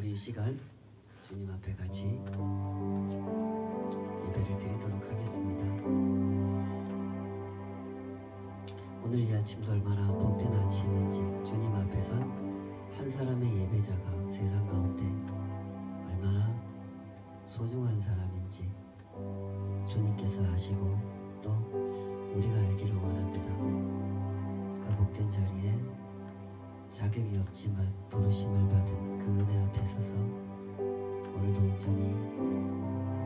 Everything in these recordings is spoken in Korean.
우리 이 시간 주님 앞에 같이 예배를 드리도록 하겠습니다. 오늘 이 아침도 얼마나 복된 아침인지, 주님 앞에선 한 사람의 예배자가 세상 가운데 얼마나 소중한 사람인지 주님께서 아시고 또 우리가 알기를 원합니다. 그 복된 자리에 자격이 없지만 부르심을 받은 그 은혜 앞에 서서 오늘도 온전히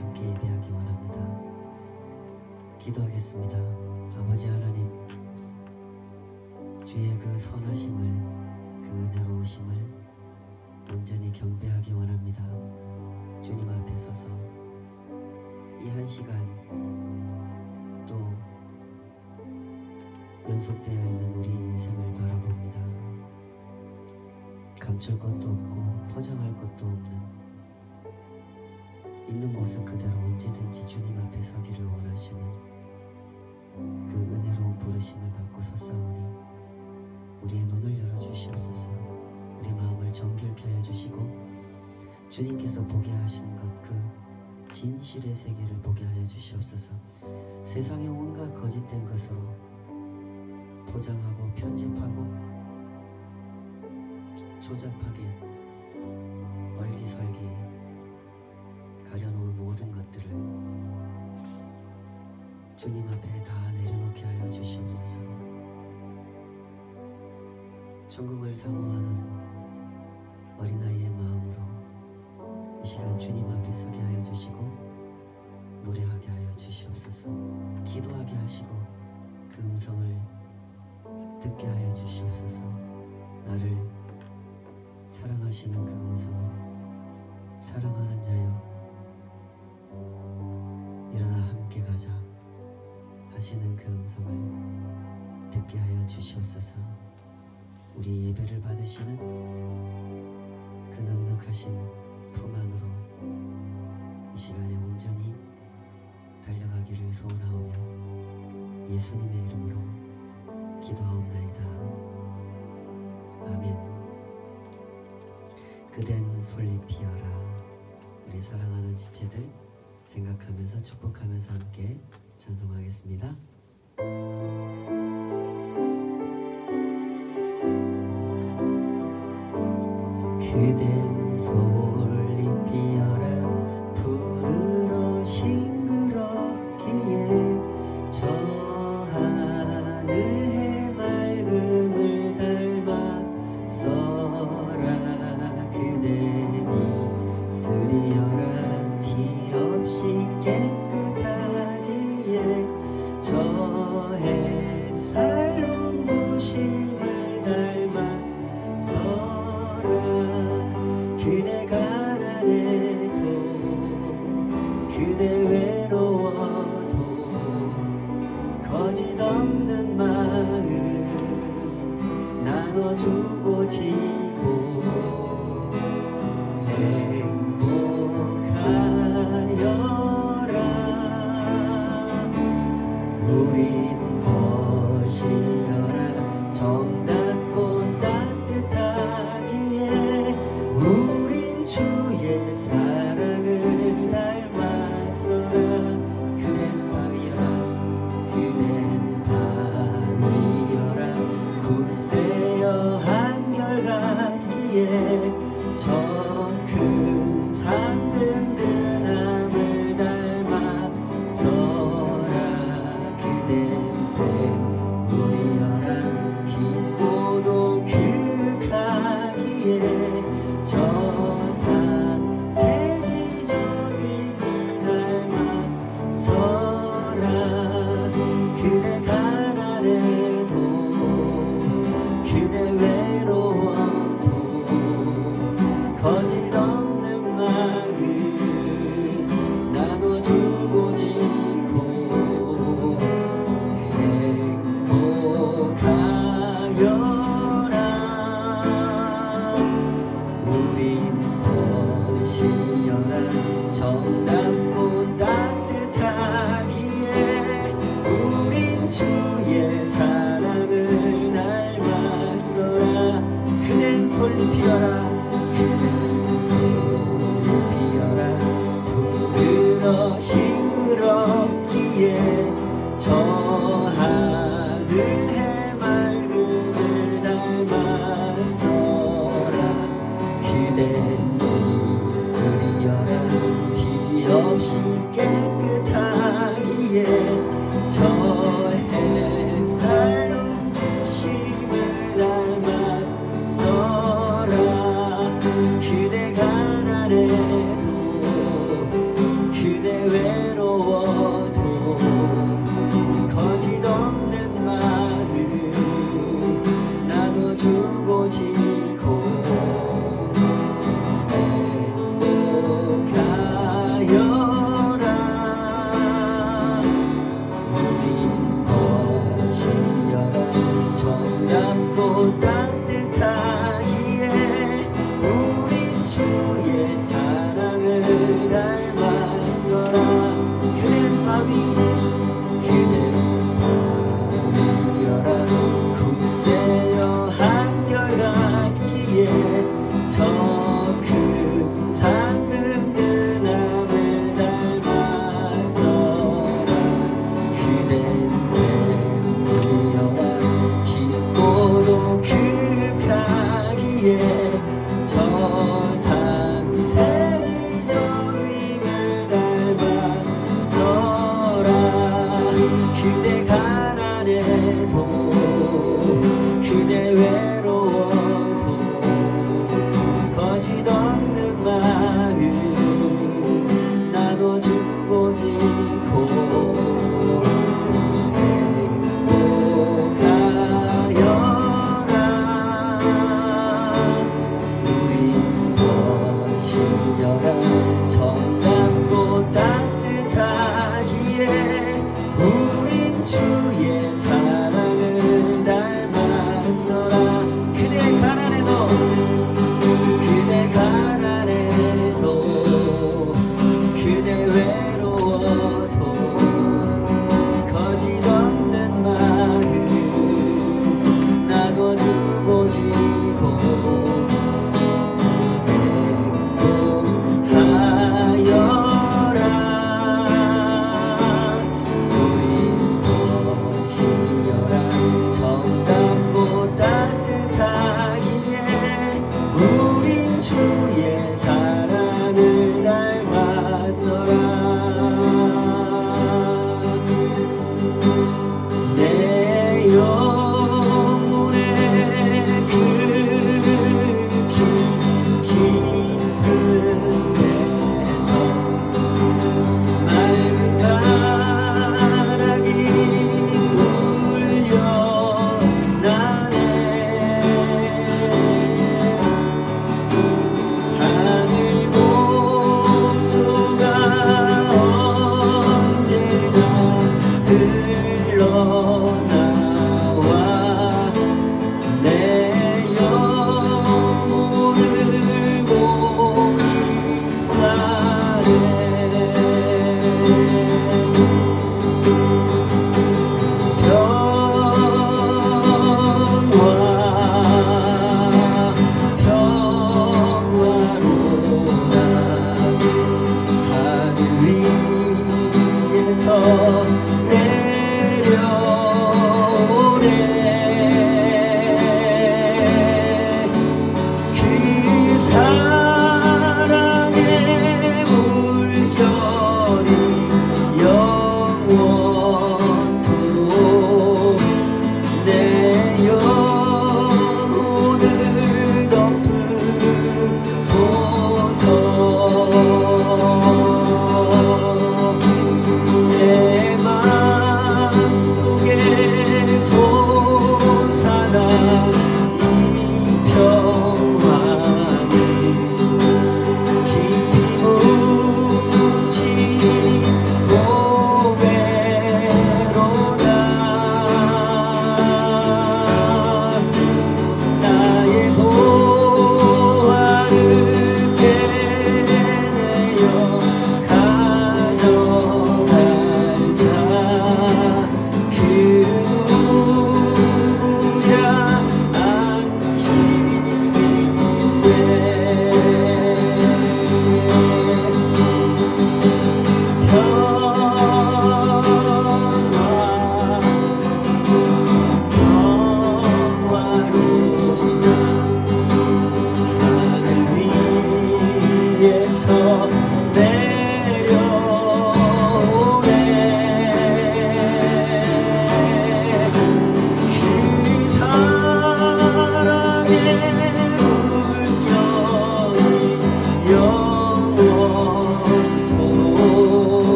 함께 예배하기 원합니다. 기도하겠습니다. 아버지 하나님, 주의 그 선하심을, 그 은혜로우심을 온전히 경배하기 원합니다. 주님 앞에 서서 이 한 시간 또 연속되어 있는 우리 인생을 바라봅니다. 감출 것도 없고 포장할 것도 없는 있는 모습 그대로 언제든지 주님 앞에 서기를 원하시는 그 은혜로운 부르심을 받고 섰사오니 우리의 눈을 열어주시옵소서. 우리 마음을 정결케 해주시고 주님께서 보게 하시는 것, 그 진실의 세계를 보게 하여 주시옵소서. 세상의 온갖 거짓된 것으로 포장하고 편집하고 조잡하게 얼기설기 가려놓은 모든 것들을 주님 앞에 다 내려놓게 하여 주시옵소서. 천국을 사모하는 어린아이의 마음으로 이 시간 주님 앞에 서게 하여 주시고 노래하게 하여 주시옵소서. 기도하게 하시고 그 음성을 듣게 하여 주시옵소서. 나를 사랑하시는 그 음성을, 사랑하는 자여 일어나 함께 가자 하시는 그 음성을 듣게 하여 주시옵소서. 우리 예배를 받으시는 그 넉넉하신 품 안으로 이 시간에 온전히 달려가기를 소원하오며 예수님의 이름으로 기도하옵나이다. 아멘. 그댄 솔잎 피어라. 우리 사랑하는 지체들 생각하면서 축복하면서 함께 찬송하겠습니다. 그댄 솔잎 피어라. 푸르러 싱그럽기에 저 하늘 해맑음을 닮았어라. 그댄 이슬이여라. 티 없이 깨끗하기에 저 햇살 눈부심을 닮았어라. 그대 가난해도 그대 외로워도 거짓 없는 마음 나눠주고 지고 행복하여라. 우린 멋이여라. 정답고 따뜻하기에 우린 주의 사랑을 닮았어라. 그댄 바위여라. 그댄 바위여라. 굳세여 한결같기에 저 큰 산 든든함을 닮았어라. 그댄 샘물이여라. 깊고도 극하기에 저 산 세지적임을 닮았어라. 그대 가난해도 그대 외로워도 거짓 없는 마음 나눠주고 지고 행복하여라. 우린 멋이여라. 정답고 따뜻하기에 우린 주의 사랑을 닮았어라. 그댄 솔잎 피어라. 그댄 소리 피어라 부르러 싱그럽기에 저 하늘 해맑음을 닮았어라. 그댄 이슬이여라 티 없이 깨끗하기에 저 햇살 눈부심을 닮았어라. 그대 가난해도 그대 외로워도 거짓 없는 마음 나눠주고 지고 행복하여라. 우린 것이여라 정답고 따뜻하기에 우린 주의 사랑을 닮았어라. 그댄 밤이 밤이여라 굳세여 한결같기에 저 큰 산 든든함을 닮았어라. 그댄 샘물이여라 깊고도 급하기에 저 산세지정임을 닮았어라. 그대 가난해도 그대 외로워도 거짓 없는 마음 나눠주고 지고 행복하여라. 우린 것이여라 정답고 따뜻하기에 우린 주의 사랑을 닮았어라. 그대 가난해도 그대 가난해도 그대 외로워도 거짓 없는 마음 나눠주고 지고 행복하여라. 우린 것이여라 정답고 따뜻하기에 우린 주의 사랑을 닮았어라. 내 영혼의 그 깊은 데서 맑은 가락이 울려나네.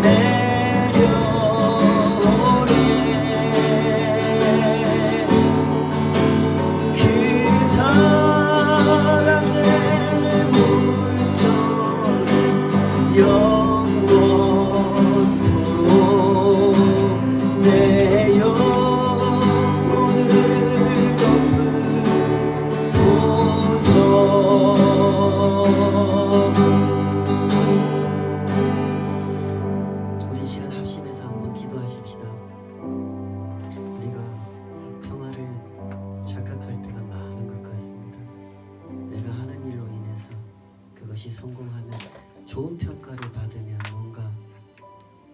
내려오네. 그 사랑의 물결 영원토록 내 영혼을 덮으소서. 우리 시간 합심해서 한번 기도하십시다. 우리가 평화를 착각할 때가 많은 것 같습니다. 내가 하는 일로 인해서 그것이 성공하면 좋은 평가를 받으면 뭔가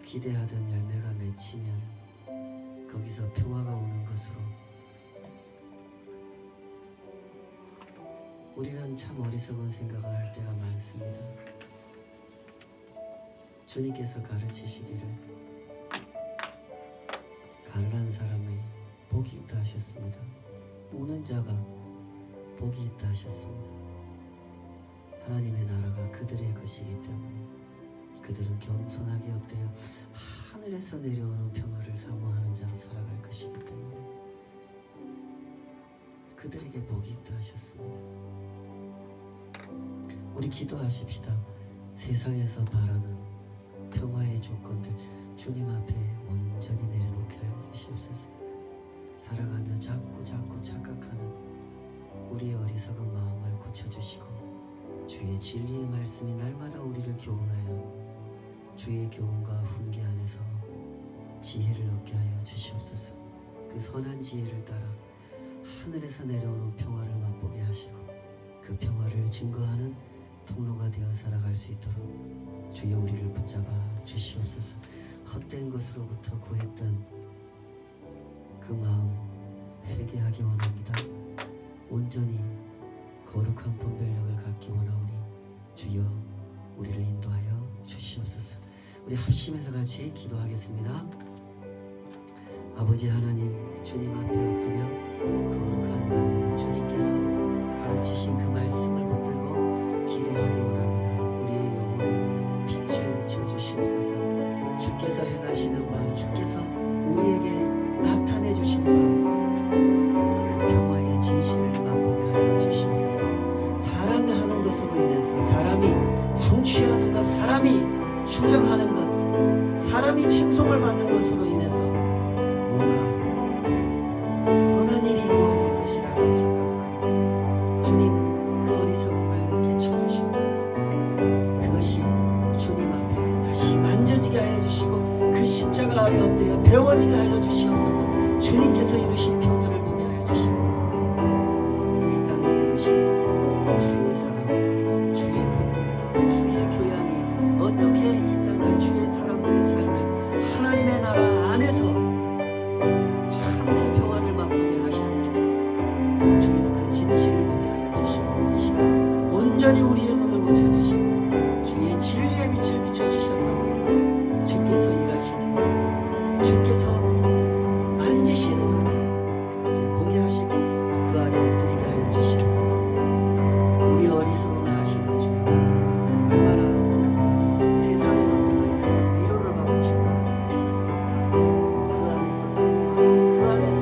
기대하던 열매가 맺히면 거기서 평화가 오는 것으로 우리는 참 어리석은 생각을 할 때가 많습니다. 주님께서 가르치시기를 가난한 사람을 복이 있다 하셨습니다. 우는 자가 복이 있다 하셨습니다. 하나님의 나라가 그들의 것이기 때문에 그들은 겸손하게 엎드려 하늘에서 내려오는 평화를 사모하는 자로 살아갈 것이기 때문에 그들에게 복이 있다 하셨습니다. 우리 기도하십시다. 세상에서 바라는 평화의 조건들 주님 앞에 온전히 내려놓게 하여 주시옵소서. 살아가며 자꾸 착각하는 우리의 어리석은 마음을 고쳐주시고 주의 진리의 말씀이 날마다 우리를 교훈하여 주의 교훈과 훈계 안에서 지혜를 얻게 하여 주시옵소서. 그 선한 지혜를 따라 하늘에서 내려오는 평화를 맛보게 하시고 그 평화를 증거하는 통로가 되어 살아갈 수 있도록 주여 우리를 붙잡아 주시옵소서. 헛된 것으로부터 구했던 그 마음 회개하기 원합니다. 온전히 거룩한 분별력을 갖기 원하오니 주여 우리를 인도하여 주시옵소서. 우리 합심해서 같이 기도하겠습니다. 아버지 하나님, 주님 앞에 엎드려 거룩한 마음으로 주님께서 가르치신 그 말씀을 붙들고 기도하기 원합니다. 우리의 영혼에 빛을 비춰주시옵소서. 주께서 행하시는 바, 주께서 우리에게 나타내 주신 바, 그 평화의 진실을 맛보게 하여 주시옵소서. 사람이 하는 것으로 인해서 사람이 성취하는 것, 사람이 주장하는 것, 사람이 칭송을 받는 것으로 인해서 뭔가 선한 일이 이루어질 것이라고 착각하는 주님, 그 어리석음을 깨쳐주시옵소서. 그것이 주님 앞에 다시 만져지게 하여 주시고 그 십자가 아래 엎드려 배워지게 하여 주시옵소서. 주님께서 이루신 평화를 보게 하여 주시고 이 땅에 이루신 주의 사랑, 주의 훈계와 주의 교양이 어떻게 이 땅을, 주의 사람들의 삶을 하나님의 나라 안에서 참된 평화를 맛보게 하셨는지 주여 그 진실을 보게 하여 주시옵소서. 시간 온전히 우리의 눈을 고쳐주시고 주의 진리의 빛을 비춰주셔서 주께서 일하시는 것, 주께서 만지시는 것, 그것을 보게 하시고 그 아래 엎드리게 하여 주시옵소서. 우리 어리석음을 아시는 주, 얼마나 세상의 것들로 인해서 위로를 받고 싶어 하는지, 그 안에서 성공하고 그 안에서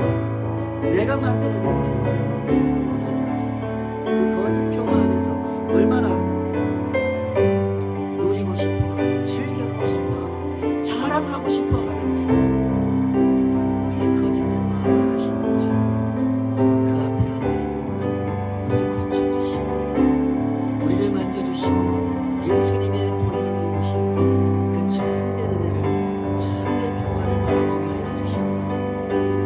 내가 만드는 내 평화를 얻기를 원하는지, 그 거짓 평화 안에서 얼마나 누리고 싶어하고 즐겨하고 싶어하고 자랑하고 싶어하는지, 우리의 거짓된 마음을 아시는 주, 그 앞에 엎드리기 원합니다. 우리를 고쳐주시옵소서. 우리를 만져주시고 예수님의 보혈로 이루신 그 참된 은혜를, 참된 평화를 바라보게 하여 주시옵소서. 언제나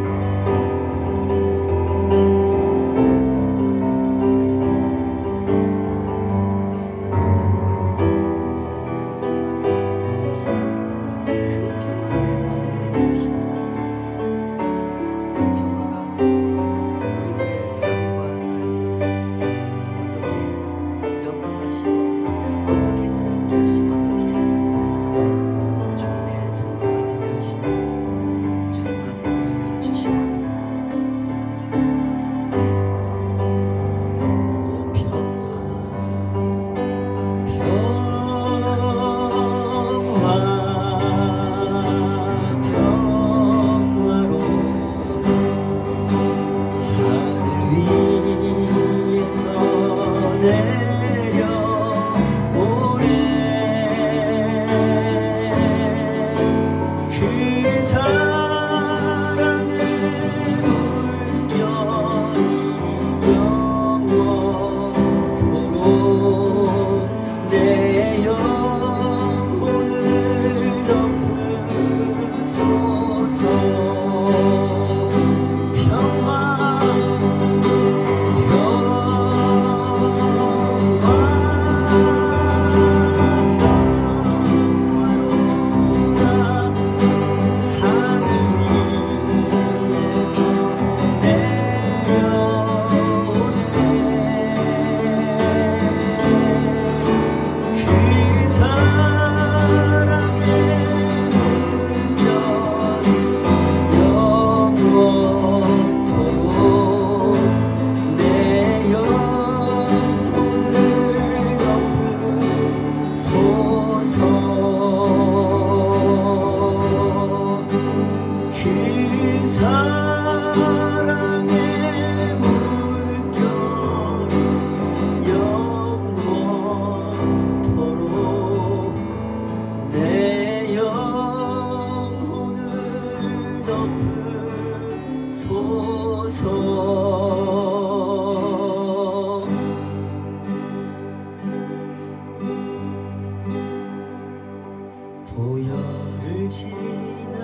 그 평화를 바라보게 하시고 그 평화를 보혈을 지나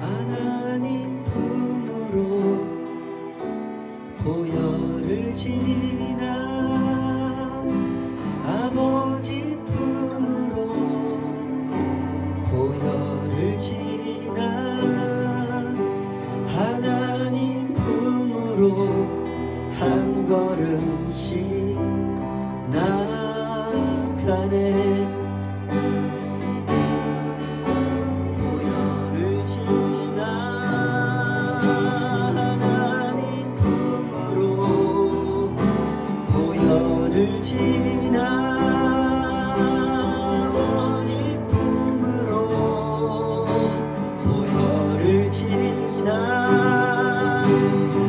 하나님 품으로 보혈을 지나 아버지 품으로 보혈을 지나 하나님 품으로 한 걸음씩 나가네 보혈을 지나 하나님 품으로 보혈을 지나 아버지 품으로 보혈을 지나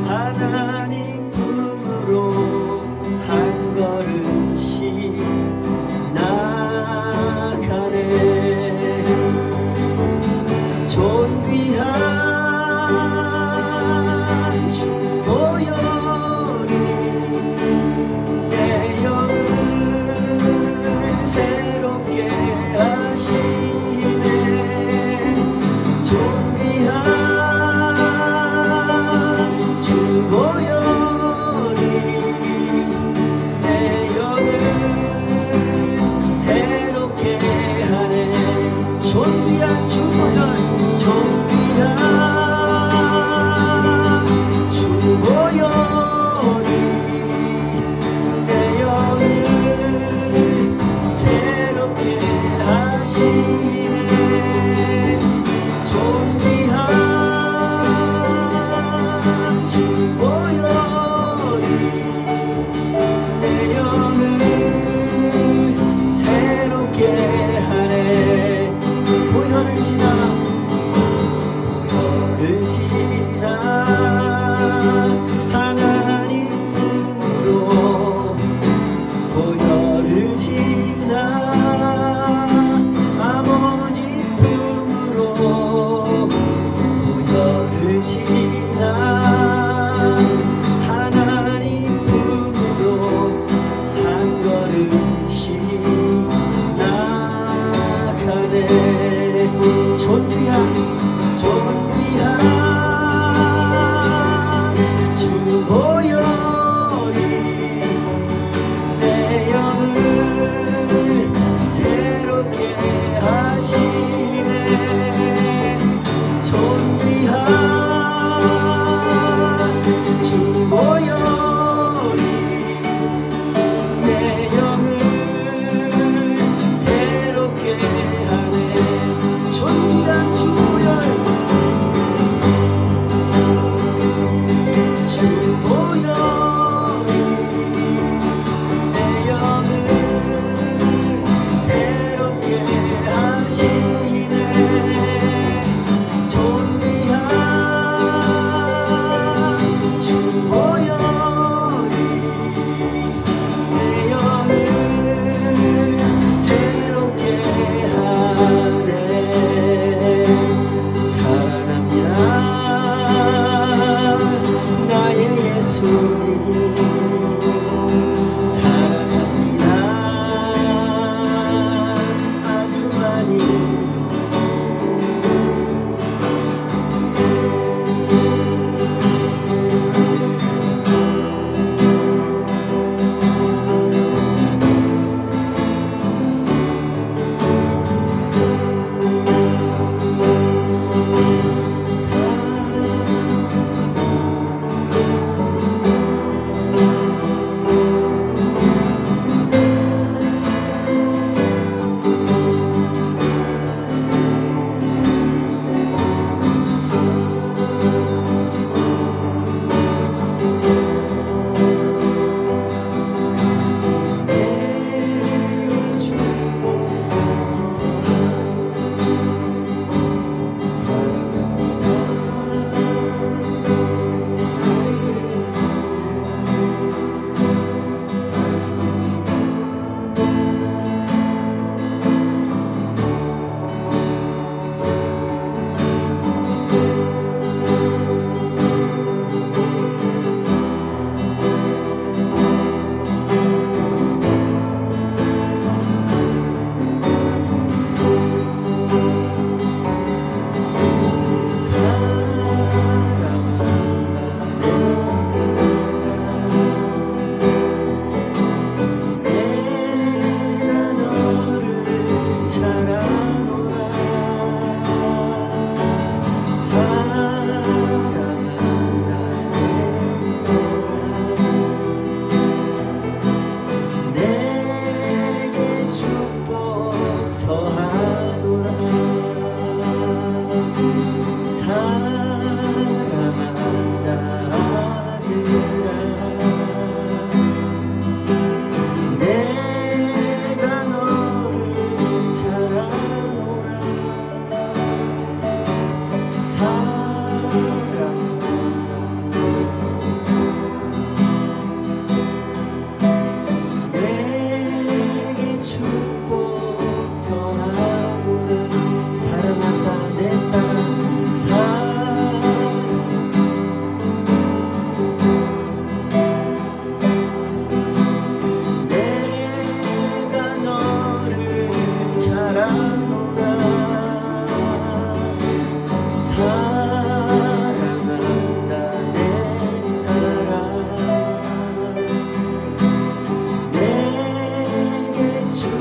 하나님 품으로 한 걸음씩 나가네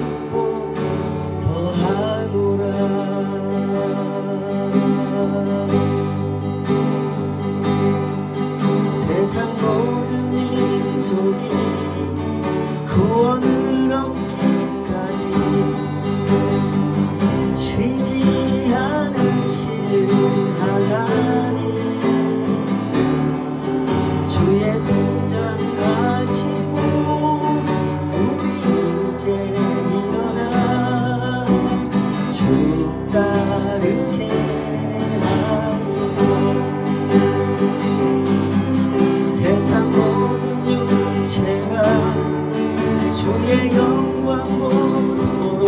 축복 더하노라. 세상 모든 민족이 구원을 얻기까지 쉬지 않으시는 하나님, 주의 손잡 가지고 우리 이제 일어나 주 따르게 하소서. 세상 모든 육체가 주의 영광 보도록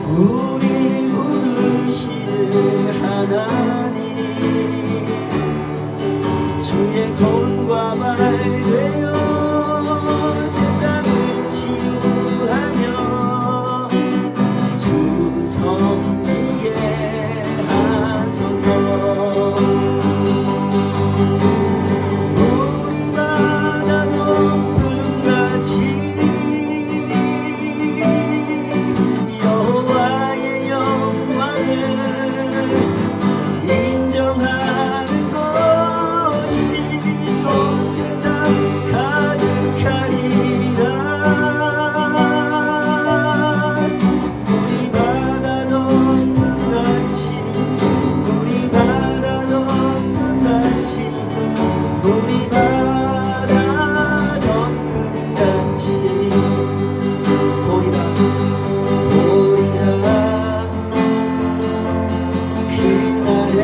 우리 부르시는 하나님, 주의 손과 발 되어 세상을 치유하며 주 섬기게 하소서. 우리 바다 높음같이 여호와의 영광을 인정하는 것이 온 세상 가득하리라. 우리 바다 높음같이, 우리 바다 높음같이, 우리 바다 높음같이 보리라 보리라. 그날에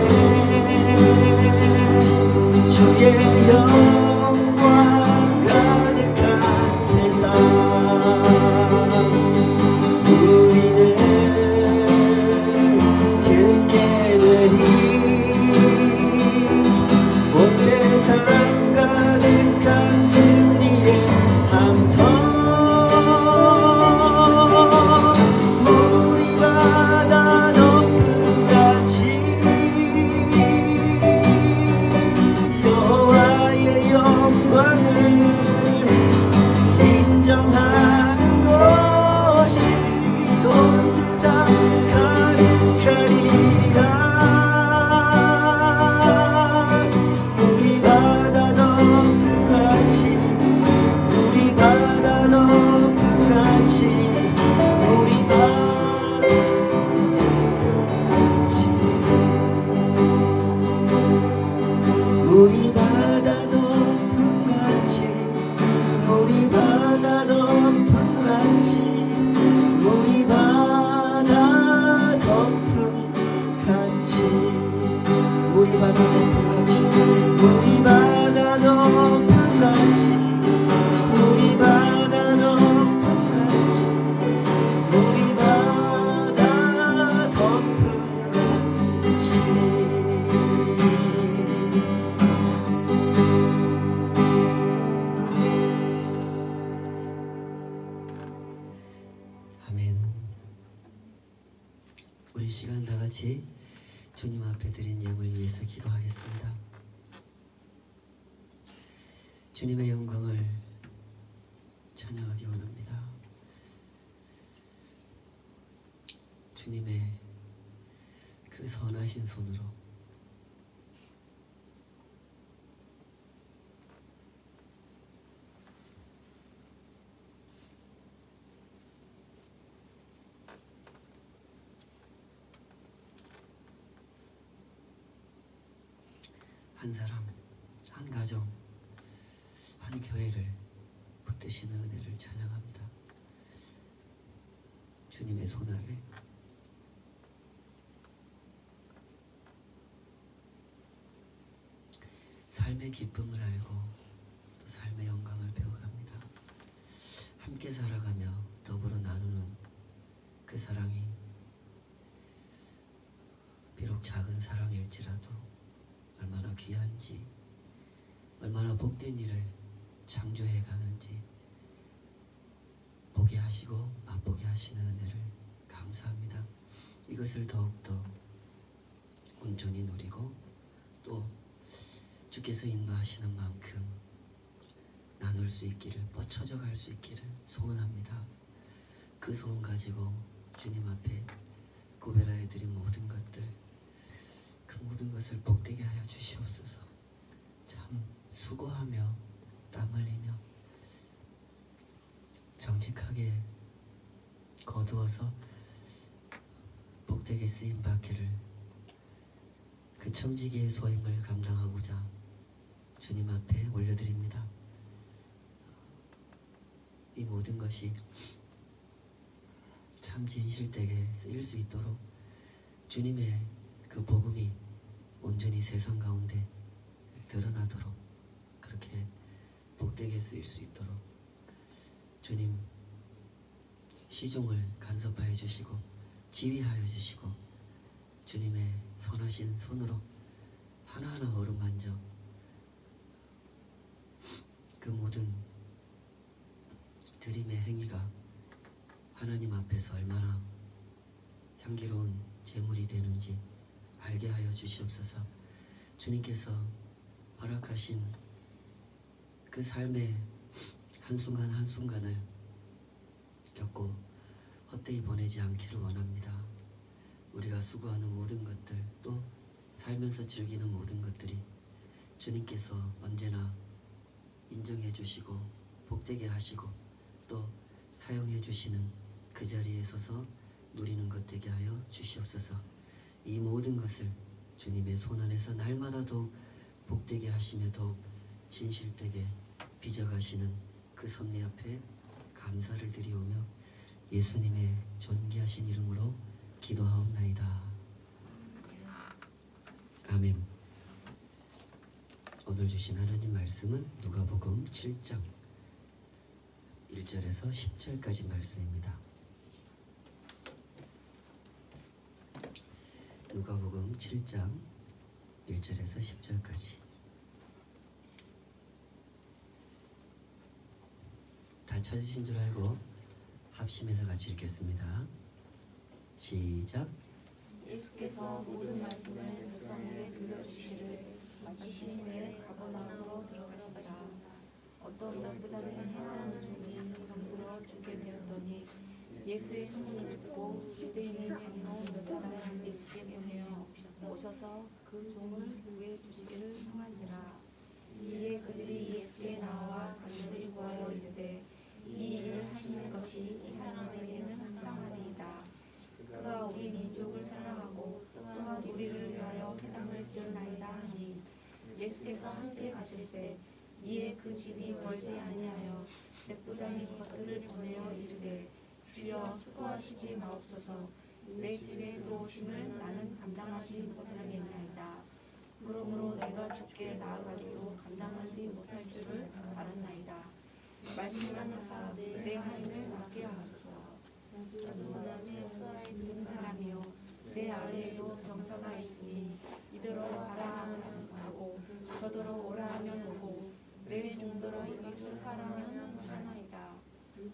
주의 영광 가득한 세상 우리는 듣게 되리. 온 세상 가득한 승리의 함성. 우리 바다 높음같이 여호와의 영광을 인정하는 것이 온 세상 가득하리라. 우리 바다 높음같이, 우리 바다 높음같이, 우리 바다 높음같이, 우리 바다 높음같이, 우리 바다 높음같이, 우리 바다 높음같이, 우리 바다 높음같이, 우리 바다 높음같이, 우리 바다 높음같이, 우리 바다 높음같이. 아멘. 우리 시간 다 같이 주님 앞에 드린 예물 위해서 기도하겠습니다. 주님의 영광을 찬양하기 원합니다. 주님의 그 선하신 손으로 한 사람, 한 가정, 한 교회를 붙드시는 은혜를 찬양합니다. 주님의 손 아래 삶의 기쁨을 알고 또 삶의 영광을 배워갑니다. 함께 살아가며 더불어 나누는 그 사랑이 비록 작은 사랑일지라도 얼마나 귀한지, 얼마나 복된 일을 창조해 가는지 보게 하시고 맛보게 하시는 은혜를 감사합니다. 이것을 더욱더 온전히 누리고 또 주께서 인도하시는 만큼 나눌 수 있기를, 뻗쳐져 갈 수 있기를 소원합니다. 그 소원 가지고 주님 앞에 구별하여 드린 모든 것들, 그 모든 것을 복되게 하여 주시옵소서. 참 수고하며 땀 흘리며 정직하게 거두어서 복되게 쓰임 받기를, 그 청지기의 소임을 감당하고자 주님 앞에 올려드립니다. 이 모든 것이 참 진실되게 쓰일 수 있도록 주님의 그 복음이 온전히 세상 가운데 드러나도록, 그렇게 복되게 쓰일 수 있도록 주님 시종을 간섭하여 주시고 지휘하여 주시고 주님의 선하신 손으로 하나하나 어루만져 그 모든 드림의 행위가 하나님 앞에서 얼마나 향기로운 제물이 되는지 알게 하여 주시옵소서. 주님께서 허락하신 그 삶의 한순간 한순간을 겪고 헛되이 보내지 않기를 원합니다. 우리가 수고하는 모든 것들, 또 살면서 즐기는 모든 것들이 주님께서 언제나 인정해 주시고 복되게 하시고 또 사용해 주시는 그 자리에 서서 누리는 것 되게 하여 주시옵소서. 이 모든 것을 주님의 손 안에서 날마다 더욱 복되게 하시며 더욱 진실되게 빚어가시는 그 섭리 앞에 감사를 드리오며 예수님의 존귀하신 이름으로 기도하옵나이다. 아멘. 오늘 주신 하나님 말씀은 누가복음 7장 1절에서 10절까지 말씀입니다. 누가복음 7장 1절에서 10절까지. 다 찾으신 줄 알고 합심해서 같이 읽겠습니다. 시작. 예수께서 모든 말씀을 백성에게 들려주시기를 마치신 후에 가버나움으로 들어가시더라. 어떤 백부장에 생활하는 종이 병들어 죽게 되었더니 예수의 소문을 듣고 유대인의 장로 몇 사람을 예수께 보내어 모셔서 그 종을 구해 주시기를 청한지라. 이에 그들이 예수께 나와 간절히 구하여 이르되 이 일을 하시는 것이 이 사람에게는 합당하리이다. 그가 우리 민족을 사랑하고 또한 우리를 위하여 회당을 지었나이다 하니 예수께서 함께 가실새 이에 그 집이 멀지 아니하여 백부장이 그것들을 보내어 이르되 주여 수고하시지 마옵소서. 내 집에 들어오심을 나는 감당하지 못하겠나이다. 그러므로 내가 죽게 나아가도 감당하지 못할 줄을 알았나이다. 말씀하사 내 하인을 맡게 하소서. 나도 남의 수하에 드는 사람이요 내 아래에도 병사가 있으니 이더러 가라 하면 가고 저더러 오라 하면 오고 내 종더러 이것을 하라 하면 하나이다.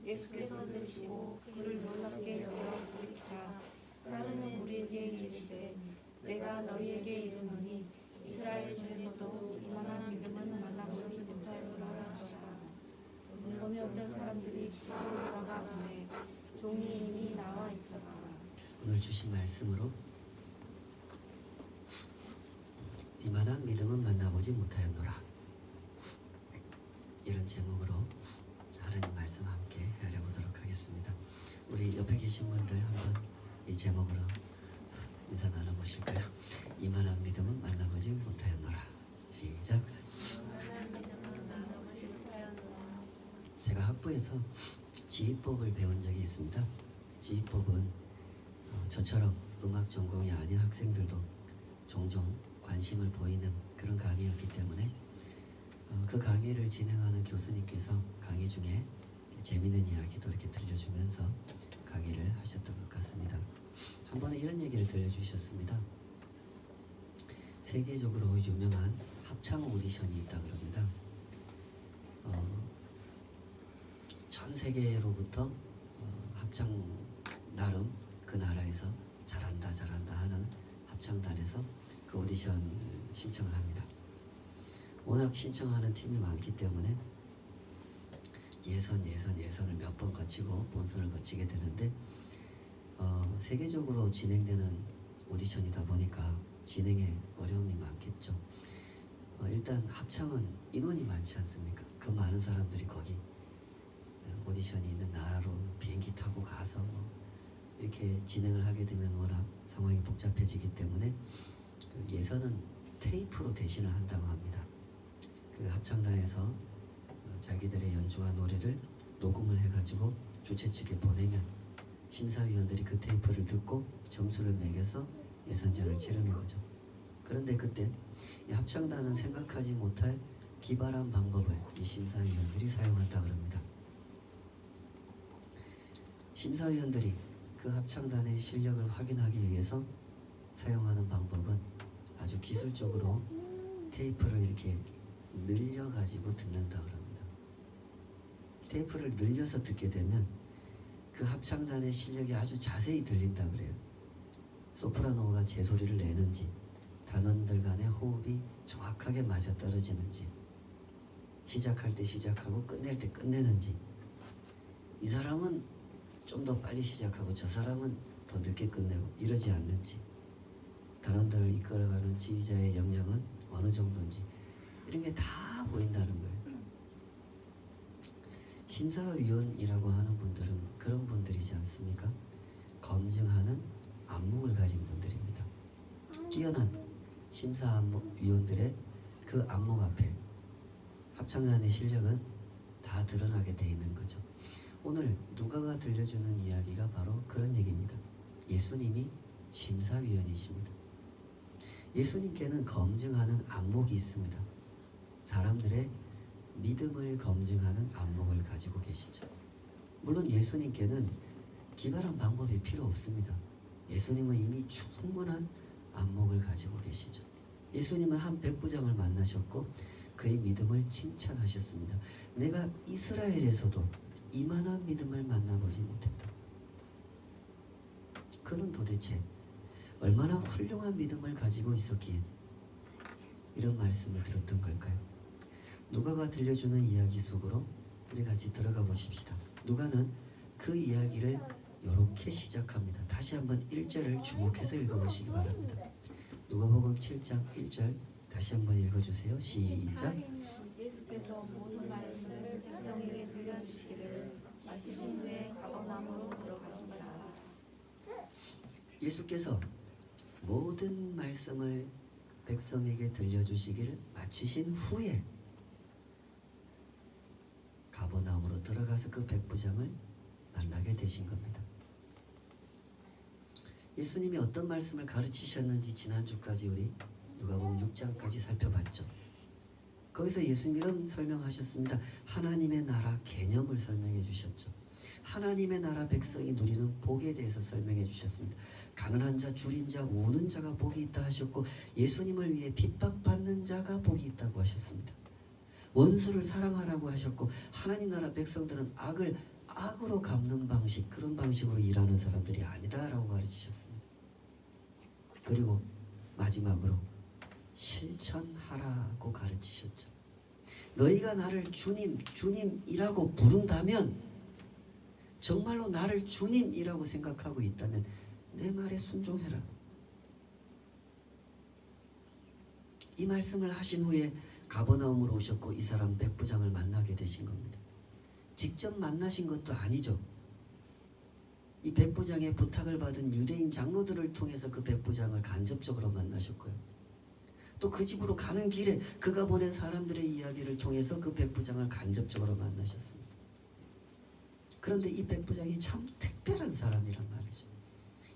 예수께서 들으시고 그를 놀랍게 여겨 부르시사 따르는 우리에게 이르시되 내가 너희에게 이르노니 이스라엘 중에서도 이만한 믿음은 만나보지 못하였노라 하시더라. 전에 없던 사람들이 집으로 돌아가 보매 종이 이미 나와 있더라. 오늘 주신 말씀으로 이만한 믿음은 만나보지 못하였노라, 이런 제목으로 하나님 말씀 함께 알아보도록 하겠습니다. 우리 옆에 계신 분들 한번 이 제목으로 인사 나눠보실까요? 이만한 믿음은 만나보지 못하였노라. 시작. 제가 학부에서 지휘법을 배운 적이 있습니다. 지휘법은 저처럼 음악 전공이 아닌 학생들도 종종 관심을 보이는 그런 강의였기 때문에 그 강의를 진행하는 교수님께서 강의 중에 재미있는 이야기도 이렇게 들려주면서 강의를 하셨던 것 같습니다. 한 번에 이런 얘기를 들려주셨습니다. 세계적으로 유명한 합창 오디션이 있다 그럽니다. 전 세계로부터 합창 나름 그 나라에서 잘한다 하는 합창단에서 그 오디션을 신청을 합니다. 워낙 신청하는 팀이 많기 때문에 예선을 몇 번 거치고 본선을 거치게 되는데 세계적으로 진행되는 오디션이다 보니까 진행에 어려움이 많겠죠. 일단 합창은 인원이 많지 않습니까? 그 많은 사람들이 거기 오디션이 있는 나라로 비행기 타고 가서 이렇게 진행을 하게 되면 워낙 상황이 복잡해지기 때문에 그 예선은 테이프로 대신을 한다고 합니다. 그 합창단에서 자기들의 연주와 노래를 녹음을 해가지고 주최 측에 보내면 심사위원들이 그 테이프를 듣고 점수를 매겨서 예선전을 치르는 거죠. 그런데 그때 이 합창단은 생각하지 못할 기발한 방법을 이 심사위원들이 사용한다 그럽니다. 심사위원들이 그 합창단의 실력을 확인하기 위해서 사용하는 방법은 아주 기술적으로 테이프를 이렇게 늘려가지고 듣는다 그럽니다. 테이프를 늘려서 듣게 되면 그 합창단의 실력이 아주 자세히 들린다 그래요. 소프라노가 제 소리를 내는지, 단원들 간의 호흡이 정확하게 맞아떨어지는지, 시작할 때 시작하고 끝낼 때 끝내는지, 이 사람은 좀 더 빨리 시작하고 저 사람은 더 늦게 끝내고 이러지 않는지, 단원들을 이끌어가는 지휘자의 역량은 어느 정도인지, 이런 게 다 보인다는 거예요. 심사위원이라고 하는 분들은 그런 분들이지 않습니까? 검증하는 안목을 가진 분들입니다. 뛰어난 심사위원들의 그 안목 앞에 합창단의 실력은 다 드러나게 돼 있는 거죠. 오늘 누가가 들려주는 이야기가 바로 그런 얘기입니다. 예수님이 심사위원이십니다. 예수님께는 검증하는 안목이 있습니다. 사람들의 믿음을 검증하는 안목을 가지고 계시죠. 물론 예수님께는 기발한 방법이 필요 없습니다. 예수님은 이미 충분한 안목을 가지고 계시죠. 예수님은 한 백부장을 만나셨고 그의 믿음을 칭찬하셨습니다. 내가 이스라엘에서도 이만한 믿음을 만나보지 못했다. 그는 도대체 얼마나 훌륭한 믿음을 가지고 있었기에 이런 말씀을 들었던 걸까요? 누가가 들려주는 이야기 속으로 우리 같이 들어가 보십시다. 누가는 그 이야기를 이렇게 시작합니다. 다시 한번 1절을 주목해서 읽어보시기 바랍니다. 누가복음 7장 1절 다시 한번 읽어주세요. 시작. 예수께서 모든 말씀을 백성에게 들려주시기를 마치신 후에 가버나움으로 들어가십니다. 예수께서 모든 말씀을 백성에게 들려주시기를 마치신 후에 가버나움으로 들어가서 그 백부장을 만나게 되신 겁니다. 예수님이 어떤 말씀을 가르치셨는지 지난주까지 우리 누가복음 6장까지 살펴봤죠. 거기서 예수님이 이런 설명하셨습니다. 하나님의 나라 개념을 설명해 주셨죠. 하나님의 나라 백성이 누리는 복에 대해서 설명해 주셨습니다. 가난한 자, 줄인 자, 우는 자가 복이 있다 하셨고 예수님을 위해 핍박받는 자가 복이 있다고 하셨습니다. 원수를 사랑하라고 하셨고 하나님 나라 백성들은 악을 악으로 갚는 방식, 그런 방식으로 일하는 사람들이 아니다라고 가르치셨습니다. 그리고 마지막으로 실천하라고 가르치셨죠. 너희가 나를 주님이라고 부른다면, 정말로 나를 주님이라고 생각하고 있다면 내 말에 순종해라. 이 말씀을 하신 후에 가버나움으로 오셨고 이 사람 백부장을 만나게 되신 겁니다. 직접 만나신 것도 아니죠. 이 백부장의 부탁을 받은 유대인 장로들을 통해서 그 백부장을 간접적으로 만나셨고요. 또 그 집으로 가는 길에 그가 보낸 사람들의 이야기를 통해서 그 백부장을 간접적으로 만나셨습니다. 그런데 이 백부장이 참 특별한 사람이란 말이죠.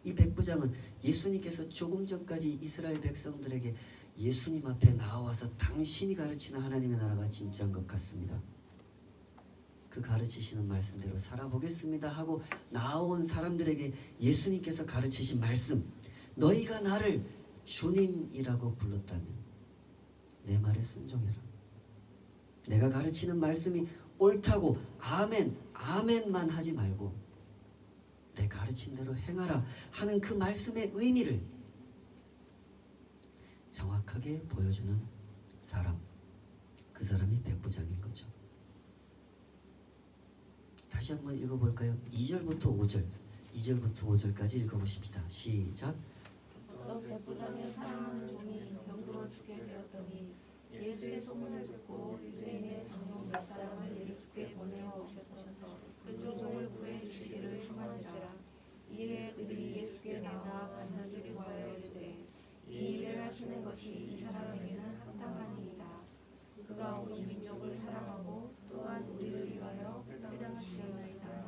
이 백부장은 예수님께서 조금 전까지 이스라엘 백성들에게 예수님 앞에 나와서 당신이 가르치는 하나님의 나라가 진짜인 것 같습니다. 그 가르치시는 말씀대로 살아보겠습니다 하고 나온 사람들에게 예수님께서 가르치신 말씀, 너희가 나를 주님이라고 불렀다면 내 말에 순종해라. 내가 가르치는 말씀이 옳다고 아멘, 아멘만 하지 말고 내 가르친 대로 행하라 하는 그 말씀의 의미를 정확하게 보여주는 사람, 그 사람이 백부장인 거죠. 다시 한번 읽어볼까요? 2절부터 5절, 2절부터 5절까지 읽어보십시다. 시작. 어떤 백부장의 사랑하는 종이 병들어 죽게 되었더니 예수의 소문을 듣고 유대인의 장로 몇 사람을 예수께 보내어 오셔서 그 종을 구해 주시기를 청한지라. 이에 그들이 예수께 나와 간절히 구하여 이르되 이 일을 하시는 것이 이 사람에게는 합당하니이다. 그가 우리 민족을 사랑하고 또한 우리를 위하여 회당하시려나이다.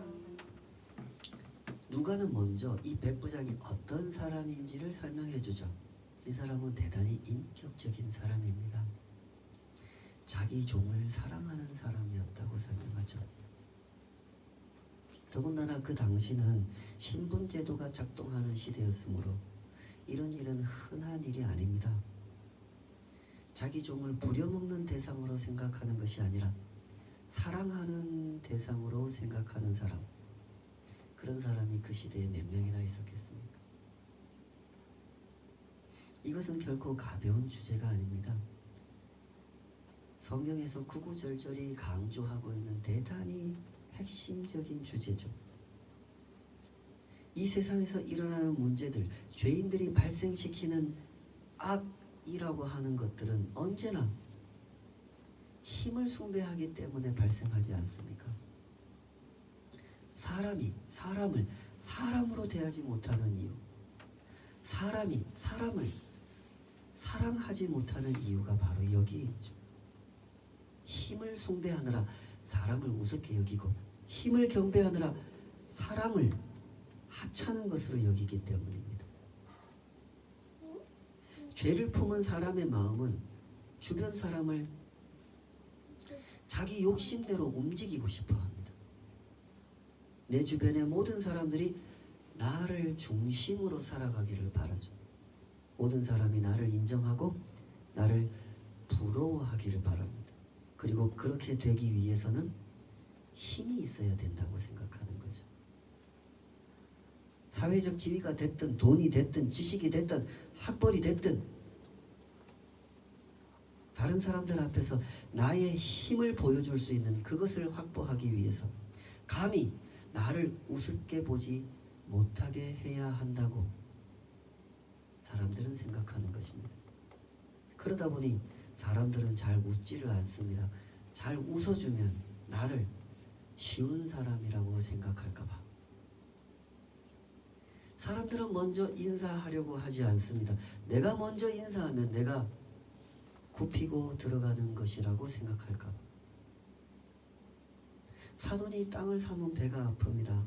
누가는 먼저 이 백부장이 어떤 사람인지를 설명해 주죠. 이 사람은 대단히 인격적인 사람입니다. 자기 종을 사랑하는 사람이었다고 설명하죠. 더군다나 그 당시는 신분제도가 작동하는 시대였으므로 이런 일은 흔한 일이 아닙니다. 자기 종을 부려먹는 대상으로 생각하는 것이 아니라 사랑하는 대상으로 생각하는 사람, 그런 사람이 그 시대에 몇 명이나 있었겠습니까? 이것은 결코 가벼운 주제가 아닙니다. 성경에서 구구절절히 강조하고 있는 대단히 핵심적인 주제죠. 이 세상에서 일어나는 문제들, 죄인들이 발생시키는 악이라고 하는 것들은 언제나 힘을 숭배하기 때문에 발생하지 않습니까? 사람이 사람을 사람으로 대하지 못하는 이유, 사람이 사람을 사랑하지 못하는 이유가 바로 여기에 있죠. 힘을 숭배하느라 사람을 우습게 여기고 힘을 경배하느라 사람을 하찮은 것으로 여기기 때문입니다. 죄를 품은 사람의 마음은 주변 사람을 자기 욕심대로 움직이고 싶어 합니다. 내 주변의 모든 사람들이 나를 중심으로 살아가기를 바라죠. 모든 사람이 나를 인정하고 나를 부러워하기를 바랍니다. 그리고 그렇게 되기 위해서는 힘이 있어야 된다고 생각하는 거죠. 사회적 지위가 됐든 돈이 됐든 지식이 됐든 학벌이 됐든 다른 사람들 앞에서 나의 힘을 보여줄 수 있는 그것을 확보하기 위해서 감히 나를 우습게 보지 못하게 해야 한다고 사람들은 생각하는 것입니다. 그러다 보니 사람들은 잘 웃지를 않습니다. 잘 웃어주면 나를 쉬운 사람이라고 생각할까 봐. 사람들은 먼저 인사하려고 하지 않습니다. 내가 먼저 인사하면 내가 굽히고 들어가는 것이라고 생각할까 봐. 사돈이 땅을 사면 배가 아픕니다.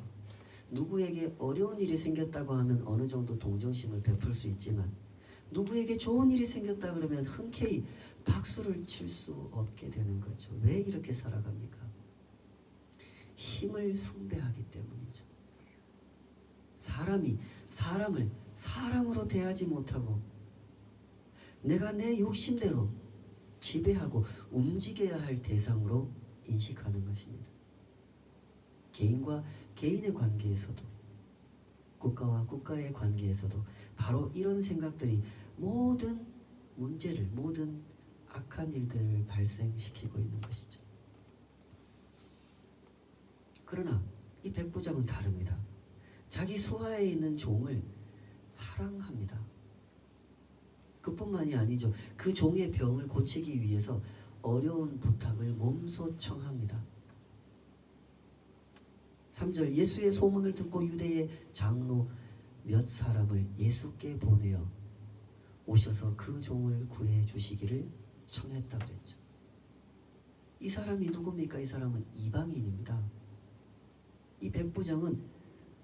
누구에게 어려운 일이 생겼다고 하면 어느 정도 동정심을 베풀 수 있지만 누구에게 좋은 일이 생겼다 그러면 흔쾌히 박수를 칠 수 없게 되는 거죠. 왜 이렇게 살아갑니까? 힘을 숭배하기 때문이죠. 사람이 사람을 사람으로 대하지 못하고 내가 내 욕심대로 지배하고 움직여야 할 대상으로 인식하는 것입니다. 개인과 개인의 관계에서도 국가와 국가의 관계에서도 바로 이런 생각들이 모든 문제를, 모든 악한 일들을 발생시키고 있는 것이죠. 그러나 이 백부장은 다릅니다. 자기 수하에 있는 종을 사랑합니다. 그뿐만이 아니죠. 그 종의 병을 고치기 위해서 어려운 부탁을 몸소 청합니다. 3절 예수의 소문을 듣고 유대의 장로 몇 사람을 예수께 보내어 오셔서 그 종을 구해 주시기를 청했다 그랬죠. 이 사람이 누굽니까? 이 사람은 이방인입니다. 이 백부장은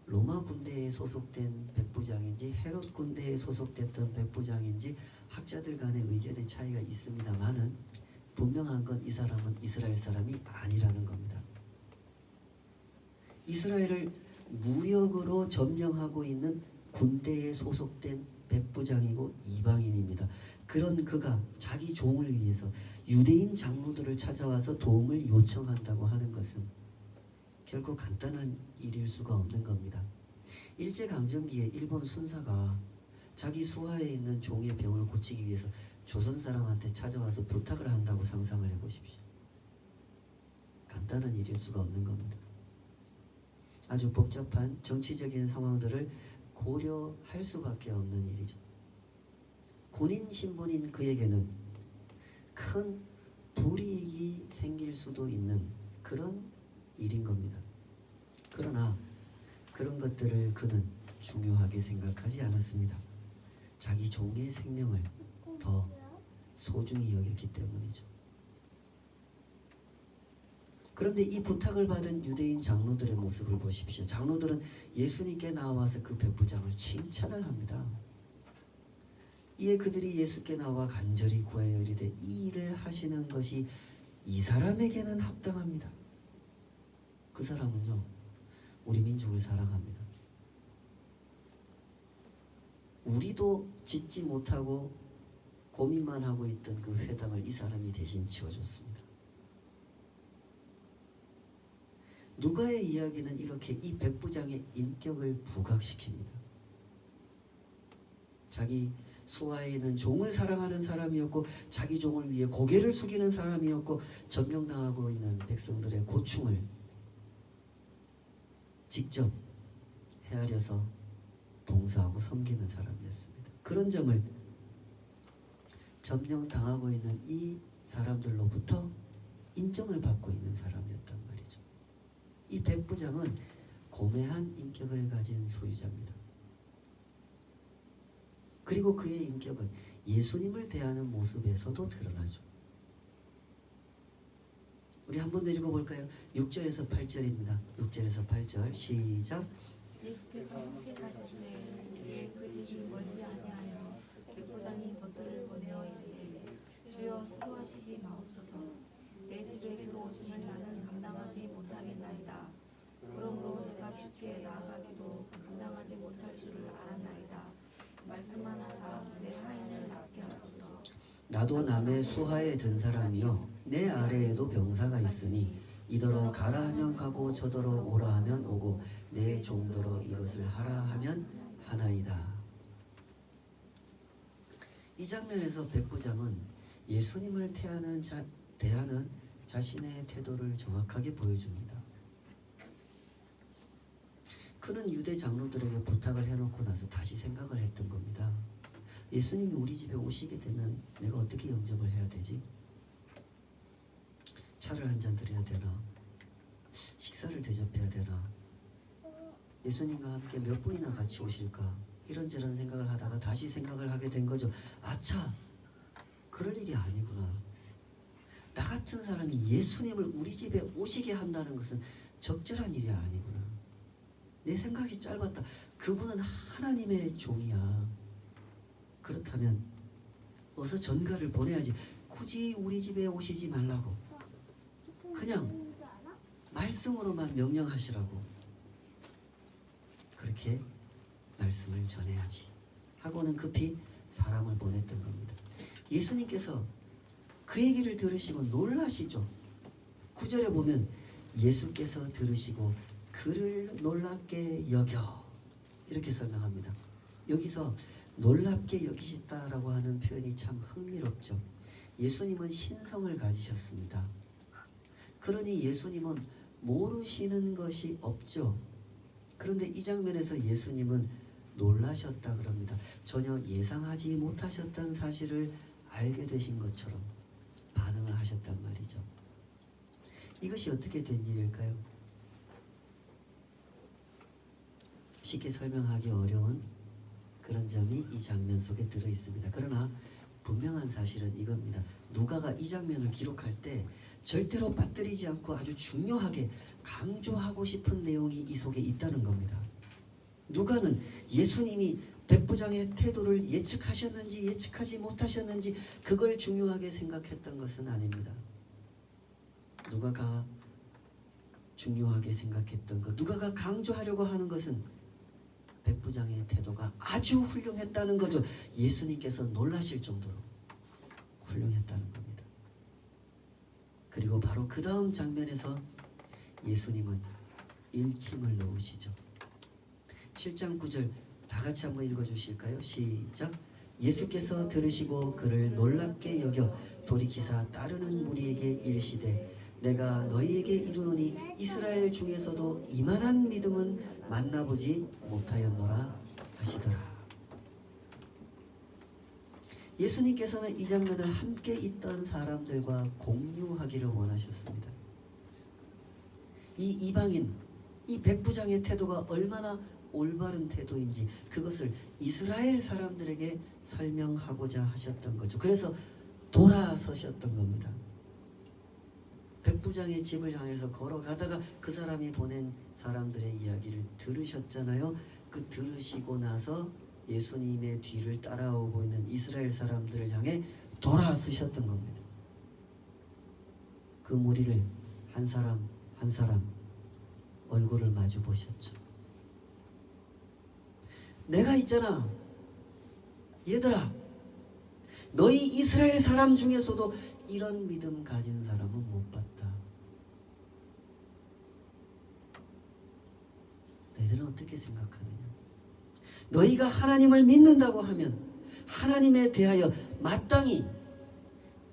로마 군대에 소속된 백부장인지 헤롯 군대에 소속됐던 백부장인지 학자들 간의 의견의 차이가 있습니다만은 분명한 건 이 사람은 이스라엘 사람이 아니라는 겁니다. 이스라엘을 무력으로 점령하고 있는 군대에 소속된 백부장이고 이방인입니다. 그런 그가 자기 종을 위해서 유대인 장로들을 찾아와서 도움을 요청한다고 하는 것은 결코 간단한 일일 수가 없는 겁니다. 일제강점기에 일본 순사가 자기 수하에 있는 종의 병을 고치기 위해서 조선 사람한테 찾아와서 부탁을 한다고 상상을 해보십시오. 간단한 일일 수가 없는 겁니다. 아주 복잡한 정치적인 상황들을 고려할 수밖에 없는 일이죠. 군인 신분인 그에게는 큰 불이익이 생길 수도 있는 그런 일인 겁니다. 그러나 그런 것들을 그는 중요하게 생각하지 않았습니다. 자기 종의 생명을 더 소중히 여겼기 때문이죠. 그런데 이 부탁을 받은 유대인 장로들의 모습을 보십시오. 장로들은 예수님께 나와서 그 백부장을 칭찬을 합니다. 이에 그들이 예수께 나와 간절히 구하여 이르되 이 일을 하시는 것이 이 사람에게는 합당합니다. 그 사람은요, 우리 민족을 사랑합니다. 우리도 짓지 못하고 고민만 하고 있던 그 회당을 이 사람이 대신 지어줬습니다. 누가의 이야기는 이렇게 이 백부장의 인격을 부각시킵니다. 자기 수하에는 종을 사랑하는 사람이었고 자기 종을 위해 고개를 숙이는 사람이었고 점령당하고 있는 백성들의 고충을 직접 헤아려서 봉사하고 섬기는 사람이었습니다. 그런 점을 점령당하고 있는 이 사람들로부터 인정을 받고 있는 사람이었단 말이죠. 이 백부장은 고매한 인격을 가진 소유자입니다. 그리고 그의 인격은 예수님을 대하는 모습에서도 드러나죠. 우리 한 번 더 읽어볼까요? 6절에서 8절입니다. 6절에서 8절 시작. 예수께서 함께 가셨으니 이에 그 집이 멀지 아니하여 백부장이 벗들을 보내어 이르되 주여 수고하시지 마옵소서. 내 집에 들어오심을 나는 감당하지 못하겠나이다. 그러므로 내가 주께 나아가기도 감당하지 못할 줄을 알았나이다. 말씀만 하사 내 하인을 낫게 하소서. 나도 남의 수하에 든 사람이요 내 아래에도 병사가 있으니 이더러 가라 하면 가고 저더러 오라 하면 오고 내 종더러 이것을 하라 하면 하나이다. 이 장면에서 백부장은 예수님을 대하는 자신의 태도를 정확하게 보여줍니다. 그는 유대 장로들에게 부탁을 해놓고 나서 다시 생각을 했던 겁니다. 예수님이 우리 집에 오시게 되면 내가 어떻게 영접을 해야 되지? 차를 한 잔 드려야 되나? 식사를 대접해야 되나? 예수님과 함께 몇 분이나 같이 오실까? 이런저런 생각을 하다가 다시 생각을 하게 된 거죠. 아차! 그럴 일이 아니구나. 나 같은 사람이 예수님을 우리 집에 오시게 한다는 것은 적절한 일이 아니구나. 내 생각이 짧았다. 그분은 하나님의 종이야. 그렇다면 어서 전가를 보내야지. 굳이 우리 집에 오시지 말라고. 그냥 말씀으로만 명령하시라고. 그렇게 말씀을 전해야지 하고는 급히 사람을 보냈던 겁니다. 예수님께서 그 얘기를 들으시고 놀라시죠. 9절에 보면 예수께서 들으시고 그를 놀랍게 여겨 이렇게 설명합니다. 여기서 놀랍게 여기셨다라고 하는 표현이 참 흥미롭죠. 예수님은 신성을 가지셨습니다. 그러니 예수님은 모르시는 것이 없죠. 그런데 이 장면에서 예수님은 놀라셨다 그럽니다. 전혀 예상하지 못하셨던 사실을 알게 되신 것처럼 반응을 하셨단 말이죠. 이것이 어떻게 된 일일까요? 쉽게 설명하기 어려운 그런 점이 이 장면 속에 들어 있습니다. 그러나 분명한 사실은 이겁니다. 누가가 이 장면을 기록할 때 절대로 빠뜨리지 않고 아주 중요하게 강조하고 싶은 내용이 이 속에 있다는 겁니다. 누가는 예수님이 백부장의 태도를 예측하셨는지 예측하지 못하셨는지 그걸 중요하게 생각했던 것은 아닙니다. 누가가 중요하게 생각했던 것, 누가가 강조하려고 하는 것은 백부장의 태도가 아주 훌륭했다는 거죠. 예수님께서 놀라실 정도로 훌륭했다는 겁니다. 그리고 바로 그 다음 장면에서 예수님은 일침을 놓으시죠. 7장 9절 다 같이 한번 읽어주실까요? 시작. 예수께서 들으시고 그를 놀랍게 여겨 돌이키사 따르는 무리에게 이르시되 내가 너희에게 이르노니 이스라엘 중에서도 이만한 믿음은 만나보지 못하였노라 하시더라. 예수님께서는 이 장면을 함께 있던 사람들과 공유하기를 원하셨습니다. 이 이방인, 이 백부장의 태도가 얼마나 올바른 태도인지 그것을 이스라엘 사람들에게 설명하고자 하셨던 거죠. 그래서 돌아서셨던 겁니다. 백부장의 집을 향해서 걸어가다가 그 사람이 보낸 사람들의 이야기를 들으셨잖아요. 그 들으시고 나서 예수님의 뒤를 따라오고 있는 이스라엘 사람들을 향해 돌아서셨던 겁니다. 그 무리를 한 사람 한 사람 얼굴을 마주 보셨죠. 내가 있잖아, 얘들아, 너희 이스라엘 사람 중에서도 이런 믿음 가진 사람은 못 봤다. 너희들은 어떻게 생각하느냐? 너희가 하나님을 믿는다고 하면 하나님에 대하여 마땅히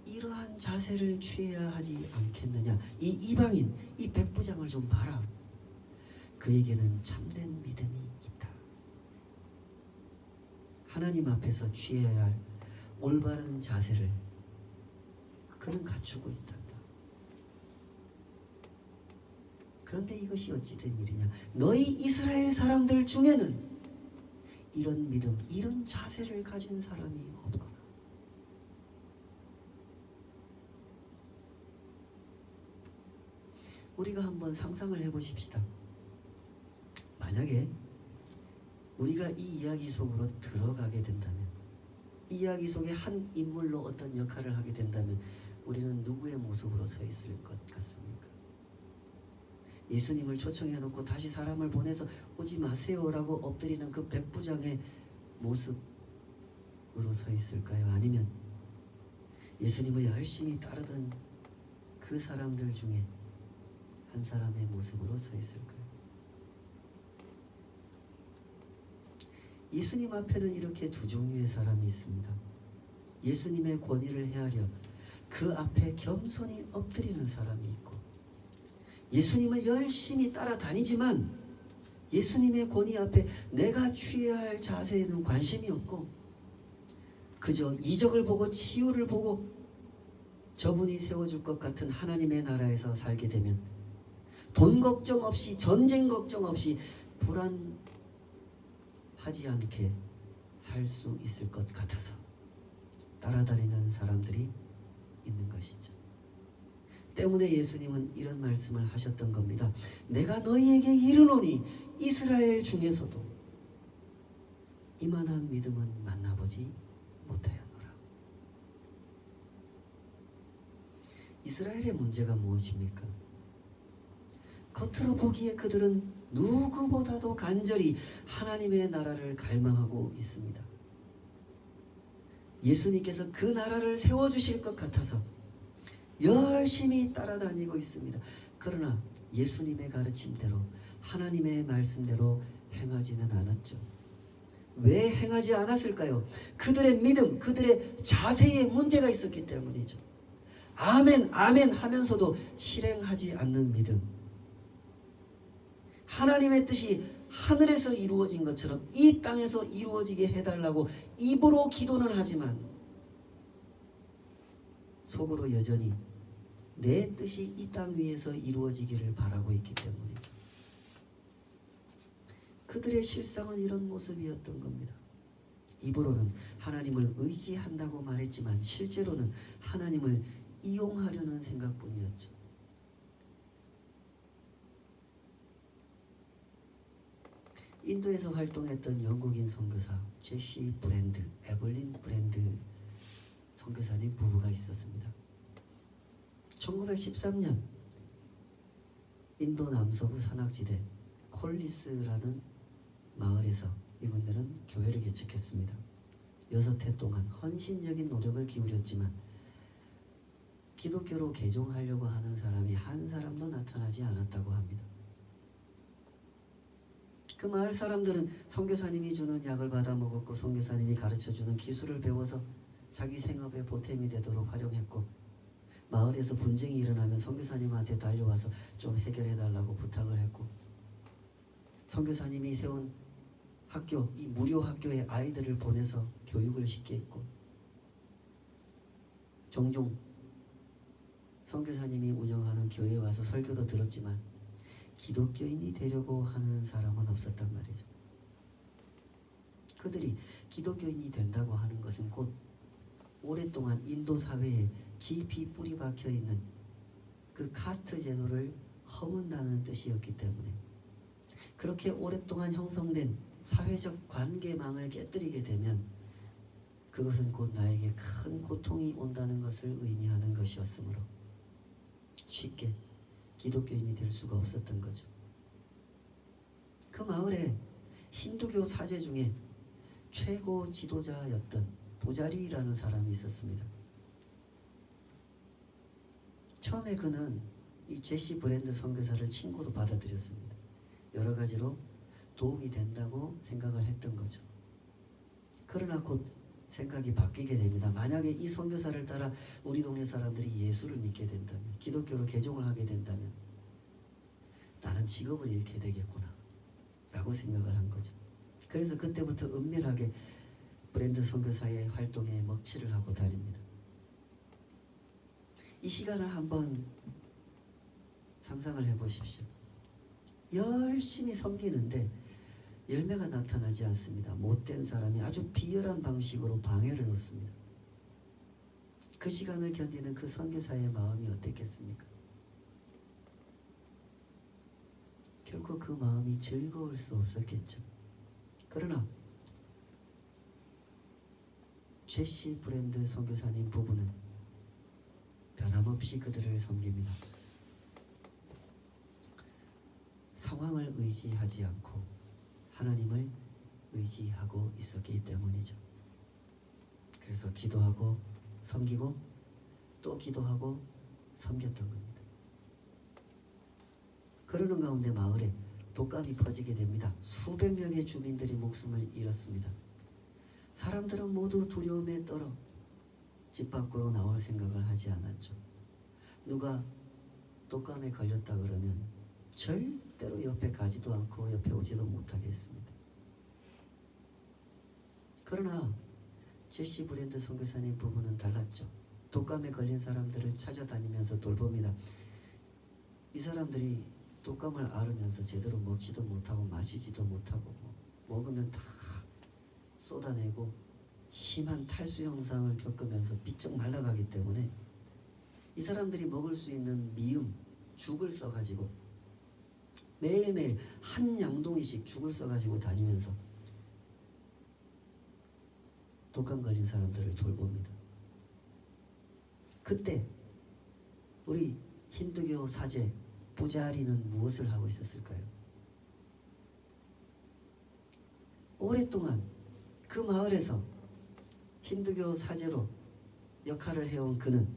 이러한 자세를 취해야 하지 않겠느냐? 이 이방인, 이 백부장을 좀 봐라. 그에게는 참된 믿음이 있다. 하나님 앞에서 취해야 할 올바른 자세를 그는 갖추고 있다. 그런데 이것이 어찌 된 일이냐? 너희 이스라엘 사람들 중에는 이런 믿음, 이런 자세를 가진 사람이 없거나. 우리가 한번 상상을 해보십시다. 만약에 우리가 이 이야기 속으로 들어가게 된다면, 이 이야기 속에 한 인물로 어떤 역할을 하게 된다면 우리는 누구의 모습으로 서 있을 것 같습니까? 예수님을 초청해 놓고 다시 사람을 보내서 오지 마세요라고 엎드리는 그 백부장의 모습으로 서 있을까요? 아니면 예수님을 열심히 따르던 그 사람들 중에 한 사람의 모습으로 서 있을까요? 예수님 앞에는 이렇게 두 종류의 사람이 있습니다. 예수님의 권위를 헤아려 그 앞에 겸손히 엎드리는 사람이 있고, 예수님을 열심히 따라다니지만 예수님의 권위 앞에 내가 취해야 할 자세에는 관심이 없고 그저 이적을 보고 치유를 보고 저분이 세워줄 것 같은 하나님의 나라에서 살게 되면 돈 걱정 없이, 전쟁 걱정 없이 불안하지 않게 살 수 있을 것 같아서 따라다니는 사람들이 있는 것이죠. 때문에 예수님은 이런 말씀을 하셨던 겁니다. 내가 너희에게 이르노니 이스라엘 중에서도 이만한 믿음은 만나보지 못하였노라. 이스라엘의 문제가 무엇입니까? 겉으로 보기에 그들은 누구보다도 간절히 하나님의 나라를 갈망하고 있습니다. 예수님께서 그 나라를 세워주실 것 같아서 열심히 따라다니고 있습니다. 그러나 예수님의 가르침대로, 하나님의 말씀대로 행하지는 않았죠. 왜 행하지 않았을까요? 그들의 믿음, 그들의 자세에 문제가 있었기 때문이죠. 아멘, 아멘 하면서도 실행하지 않는 믿음. 하나님의 뜻이 하늘에서 이루어진 것처럼 이 땅에서 이루어지게 해달라고 입으로 기도는 하지만 속으로 여전히 내 뜻이 이 땅 위에서 이루어지기를 바라고 있기 때문이죠. 그들의 실상은 이런 모습이었던 겁니다. 입으로는 하나님을 의지한다고 말했지만 실제로는 하나님을 이용하려는 생각뿐이었죠. 인도에서 활동했던 영국인 선교사 제시 브랜드, 에블린 브랜드 선교사님 부부가 있었습니다. 1913년 인도 남서부 산악지대 콜리스라는 마을에서 이분들은 교회를 개척했습니다. 6해 동안 헌신적인 노력을 기울였지만 기독교로 개종하려고 하는 사람이 한 사람도 나타나지 않았다고 합니다. 그 마을 사람들은 선교사님이 주는 약을 받아 먹었고 선교사님이 가르쳐주는 기술을 배워서 자기 생업에 보탬이 되도록 활용했고 마을에서 분쟁이 일어나면 선교사님한테 달려와서 좀 해결해 달라고 부탁을 했고, 선교사님이 세운 학교, 이 무료 학교에 아이들을 보내서 교육을 시켰고, 종종 선교사님이 운영하는 교회에 와서 설교도 들었지만 기독교인이 되려고 하는 사람은 없었단 말이죠. 그들이 기독교인이 된다고 하는 것은 곧 오랫동안 인도 사회에 깊이 뿌리 박혀 있는 그 카스트 제도를 허문다는 뜻이었기 때문에, 그렇게 오랫동안 형성된 사회적 관계망을 깨뜨리게 되면 그것은 곧 나에게 큰 고통이 온다는 것을 의미하는 것이었으므로 쉽게 기독교인이 될 수가 없었던 거죠. 그 마을에 힌두교 사제 중에 최고 지도자였던 부자리라는 사람이 있었습니다. 처음에 그는 이 제시 브랜드 선교사를 친구로 받아들였습니다. 여러 가지로 도움이 된다고 생각을 했던 거죠. 그러나 곧 생각이 바뀌게 됩니다. 만약에 이 선교사를 따라 우리 동네 사람들이 예수를 믿게 된다면, 기독교로 개종을 하게 된다면 나는 직업을 잃게 되겠구나 라고 생각을 한 거죠. 그래서 그때부터 은밀하게 브랜드 선교사의 활동에 먹칠을 하고 다닙니다. 이 시간을 한번 상상을 해보십시오. 열심히 섬기는데 열매가 나타나지 않습니다. 못된 사람이 아주 비열한 방식으로 방해를 놓습니다. 그 시간을 견디는 그 선교사의 마음이 어땠겠습니까? 결코 그 마음이 즐거울 수 없었겠죠. 그러나 제시 브랜드 선교사님 부부는 변함없이 그들을 섬깁니다. 상황을 의지하지 않고 하나님을 의지하고 있었기 때문이죠. 그래서 기도하고 섬기고 또 기도하고 섬겼던 겁니다. 그러는 가운데 마을에 독감이 퍼지게 됩니다. 수백 명의 주민들이 목숨을 잃었습니다. 사람들은 모두 두려움에 떨어 집 밖으로 나올 생각을 하지 않았죠. 누가 독감에 걸렸다 그러면 절대로 옆에 가지도 않고 옆에 오지도 못하게 했습니다. 그러나 제시 브랜드 선교사님 부부는 달랐죠. 독감에 걸린 사람들을 찾아다니면서 돌봅니다. 이 사람들이 독감을 앓으면서 제대로 먹지도 못하고 마시지도 못하고 먹으면 다 쏟아내고 심한 탈수 현상을 겪으면서 비쩍 말라가기 때문에 이 사람들이 먹을 수 있는 미음, 죽을 써가지고 매일매일 한 양동이씩 죽을 써가지고 다니면서 독감 걸린 사람들을 돌봅니다. 그때 우리 힌두교 사제 부자리는 무엇을 하고 있었을까요? 오랫동안 그 마을에서 힌두교 사제로 역할을 해온 그는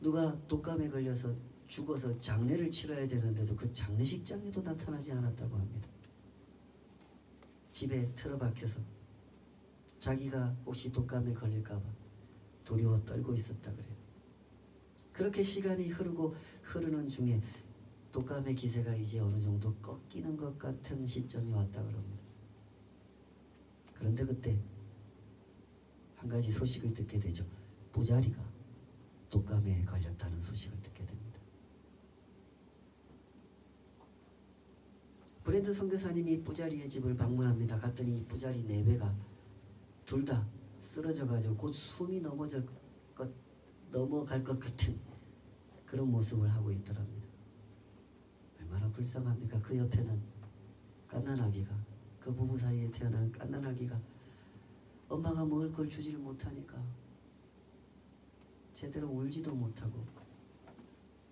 누가 독감에 걸려서 죽어서 장례를 치러야 되는데도 그 장례식장에도 나타나지 않았다고 합니다. 집에 틀어박혀서 자기가 혹시 독감에 걸릴까봐 두려워 떨고 있었다 그래요. 그렇게 시간이 흐르는 중에 독감의 기세가 이제 어느 정도 꺾이는 것 같은 시점이 왔다 그럽니다. 그런데 그때 한 가지 소식을 듣게 되죠. 부자리가 독감에 걸렸다는 소식을 듣게 됩니다. 브랜드 선교사님이 부자리의 집을 방문합니다. 갔더니 부자리 4배가 둘 다 쓰러져가지고 곧 숨이 넘어갈 것 같은 그런 모습을 하고 있더랍니다. 얼마나 불쌍합니까? 그 옆에는 갓난아기가, 그 부부 사이에 태어난 갓난아기가 엄마가 먹을 걸 주지를 못하니까 제대로 울지도 못하고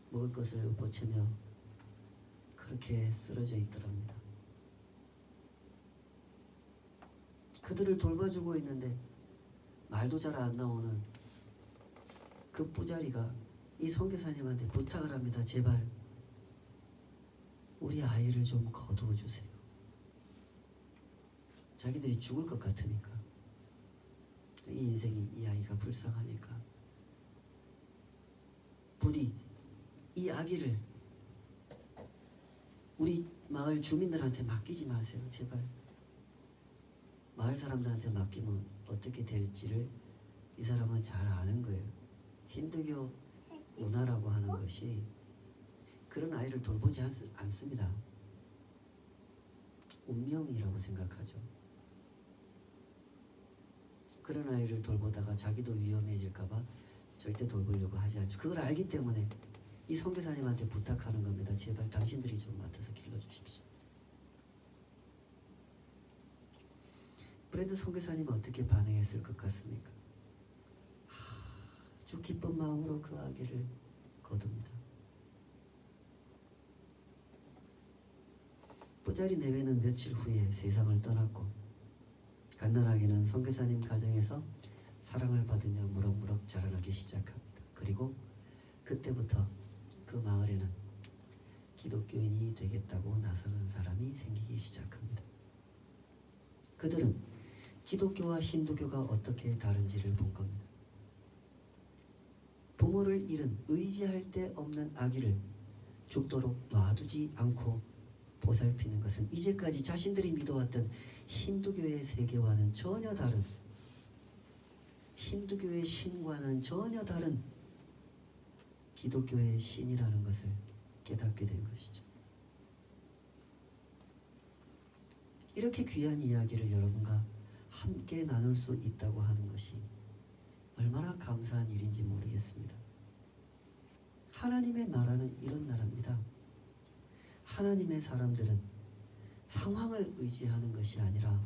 먹을 것을 보채며 그렇게 쓰러져 있더랍니다. 그들을 돌봐주고 있는데 말도 잘 안 나오는 그 부자리가 이 선교사님한테 부탁을 합니다. 제발 우리 아이를 좀 거두어 주세요. 자기들이 죽을 것 같으니까, 이 인생이, 이 아이가 불쌍하니까 부디 이 아기를 우리 마을 주민들한테 맡기지 마세요. 제발. 마을 사람들한테 맡기면 어떻게 될지를 이 사람은 잘 아는 거예요. 힌두교 문화라고 하는 것이 그런 아이를 돌보지 않습니다. 운명이라고 생각하죠. 그런 아이를 돌보다가 자기도 위험해질까봐 절대 돌보려고 하지 않죠. 그걸 알기 때문에 이 선교사님한테 부탁하는 겁니다. 제발 당신들이 좀 맡아서 길러주십시오. 브랜드 선교사님은 어떻게 반응했을 것 같습니까? 아주 기쁜 마음으로 그 아기를 거둡니다. 뿌자리 내외는 며칠 후에 세상을 떠났고 갓난아기는 선교사님 가정에서 사랑을 받으며 무럭무럭 자라나기 시작합니다. 그리고 그때부터 그 마을에는 기독교인이 되겠다고 나서는 사람이 생기기 시작합니다. 그들은 기독교와 힌두교가 어떻게 다른지를 본 겁니다. 부모를 잃은 의지할 데 없는 아기를 죽도록 놔두지 않고 보살피는 것은 이제까지 자신들이 믿어왔던 힌두교의 세계와는 전혀 다른, 힌두교의 신과는 전혀 다른 기독교의 신이라는 것을 깨닫게 된 것이죠. 이렇게 귀한 이야기를 여러분과 함께 나눌 수 있다고 하는 것이 얼마나 감사한 일인지 모르겠습니다. 하나님의 나라는 이런 나라입니다. 하나님의 사람들은 상황을 의지하는 것이 아니라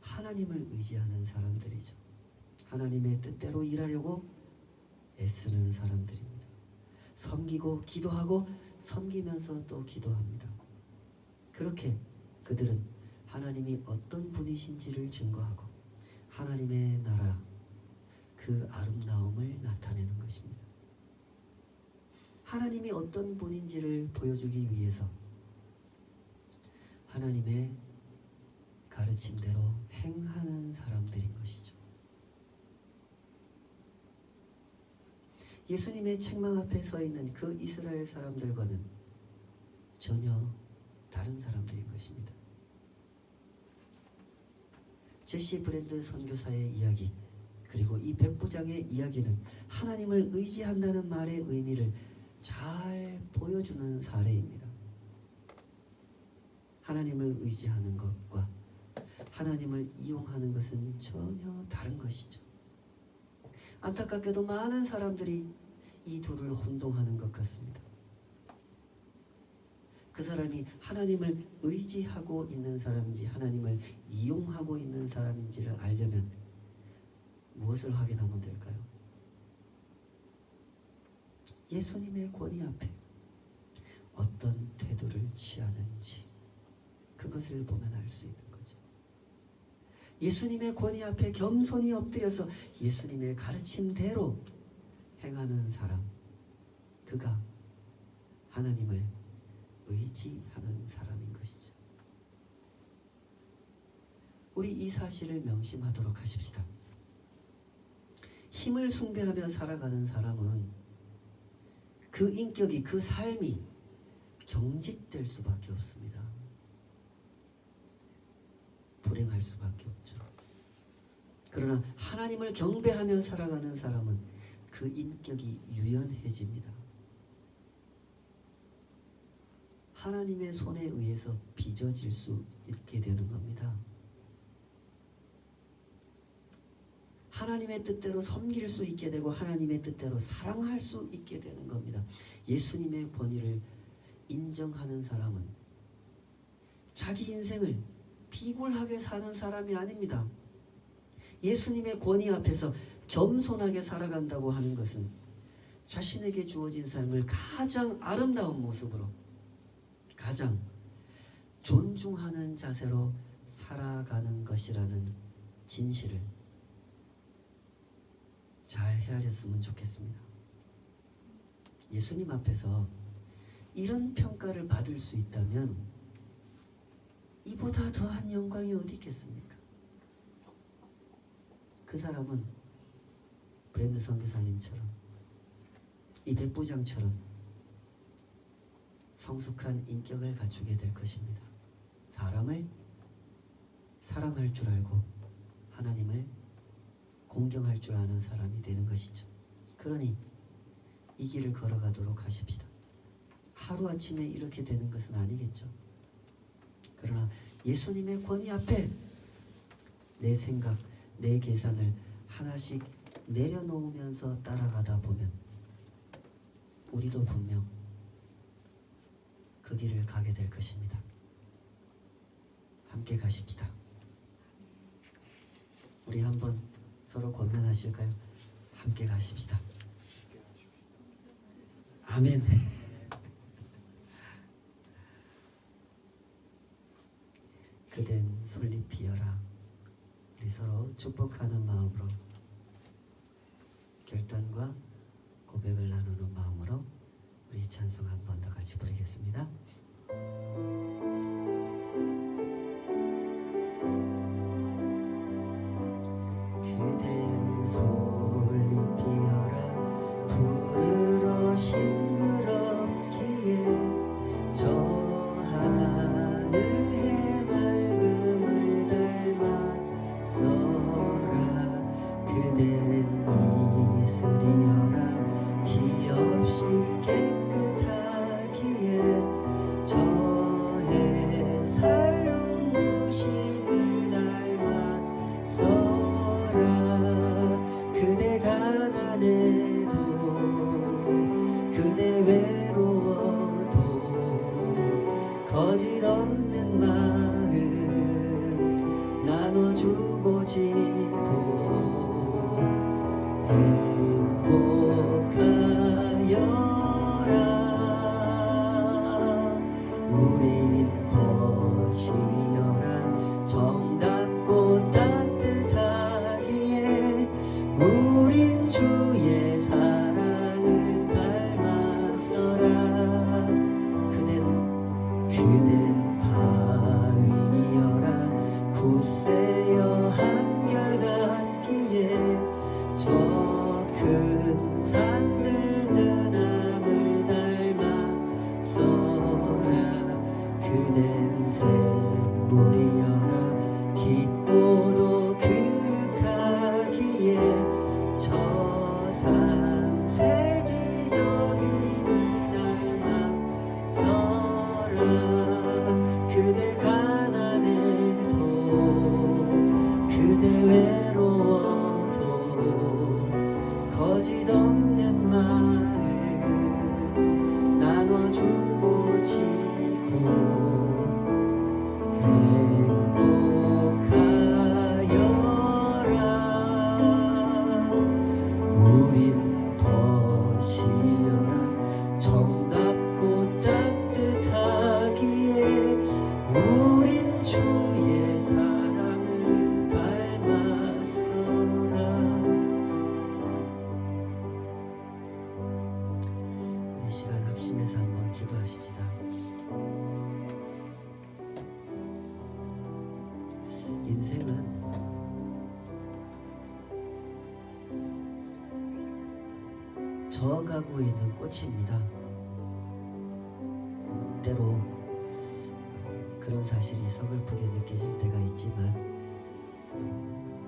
하나님을 의지하는 사람들이죠. 하나님의 뜻대로 일하려고 애쓰는 사람들입니다. 섬기고 기도하고 섬기면서 또 기도합니다. 그렇게 그들은 하나님이 어떤 분이신지를 증거하고 하나님의 나라 그 아름다움을 나타내는 것입니다. 하나님이 어떤 분인지를 보여주기 위해서 하나님의 가르침대로 행하는 사람들인 것이죠. 예수님의 책망 앞에 서 있는 그 이스라엘 사람들과는 전혀 다른 사람들인 것입니다. 제시 브랜드 선교사의 이야기, 그리고 이 백부장의 이야기는 하나님을 의지한다는 말의 의미를 잘 보여주는 사례입니다. 하나님을 의지하는 것과 하나님을 이용하는 것은 전혀 다른 것이죠. 안타깝게도 많은 사람들이 이 둘을 혼동하는 것 같습니다. 그 사람이 하나님을 의지하고 있는 사람인지 하나님을 이용하고 있는 사람인지를 알려면 무엇을 확인하면 될까요? 예수님의 권위 앞에 어떤 태도를 취하는지 그것을 보면 알 수 있는 거죠. 예수님의 권위 앞에 겸손히 엎드려서 예수님의 가르침대로 행하는 사람, 그가 하나님을 의지하는 사람인 것이죠. 우리 이 사실을 명심하도록 하십시다. 힘을 숭배하며 살아가는 사람은 그 인격이, 그 삶이 경직될 수밖에 없습니다. 불행할 수밖에 없죠. 그러나 하나님을 경배하며 살아가는 사람은 그 인격이 유연해집니다. 하나님의 손에 의해서 빚어질 수 있게 되는 겁니다. 하나님의 뜻대로 섬길 수 있게 되고 하나님의 뜻대로 사랑할 수 있게 되는 겁니다. 예수님의 권위를 인정하는 사람은 자기 인생을 비굴하게 사는 사람이 아닙니다. 예수님의 권위 앞에서 겸손하게 살아간다고 하는 것은 자신에게 주어진 삶을 가장 아름다운 모습으로, 가장 존중하는 자세로 살아가는 것이라는 진실을 잘 헤아렸으면 좋겠습니다. 예수님 앞에서 이런 평가를 받을 수 있다면 이보다 더한 영광이 어디 있겠습니까? 그 사람은 브랜드 선교사님처럼 이 백부장처럼 성숙한 인격을 갖추게 될 것입니다. 사람을 사랑할 줄 알고 하나님을 공경할 줄 아는 사람이 되는 것이죠. 그러니 이 길을 걸어가도록 하십시다. 하루아침에 이렇게 되는 것은 아니겠죠. 그러나 예수님의 권위 앞에 내 생각, 내 계산을 하나씩 내려놓으면서 따라가다 보면 우리도 분명 그 길을 가게 될 것입니다. 함께 가십시다. 우리 한번 서로 권면하실까요? 함께 가십시다. 아멘. 그댄 솔잎이여라. 우리 서로 축복하는 마음으로 결단과 고백을 나누는 마음으로 우리 찬송 한 번 더 같이 부르겠습니다. 그댄 솔잎이여라. 푸르러 싱그럽기에 저 하늘 해맑음을 닮았어라. 그댄 이슬이여라. 티 없이 깨끗하기에 저 햇살 눈부심을 닮았어라. 그대 가난해도 그대 외로워도 거짓 없는 마음 나눠주고 지고 행복하여라. 우린 벗이여라. 정답고 따뜻하기에 우린 주의 사랑을 닮았어라. 그댄 바위여라. 굳세여 한결같기에 저 큰 산드는 암을 닮았어라. 그댄 샘물이여라. 깊고도 극하기에 저 산 새지저김을 닮았어라. 그대 가난해도 그대 외로워도 거짓 없는 마음 나눠주고 지고 행복하여라. 우린 벗이여라. 정답고 따뜻하기에 우린 주의 사랑을 닮았어라. 이 시간 합심해서 한번 기도하십시다. 인생은 저어가고 있는 꽃입니다. 때로 그런 사실이 서글프게 느껴질 때가 있지만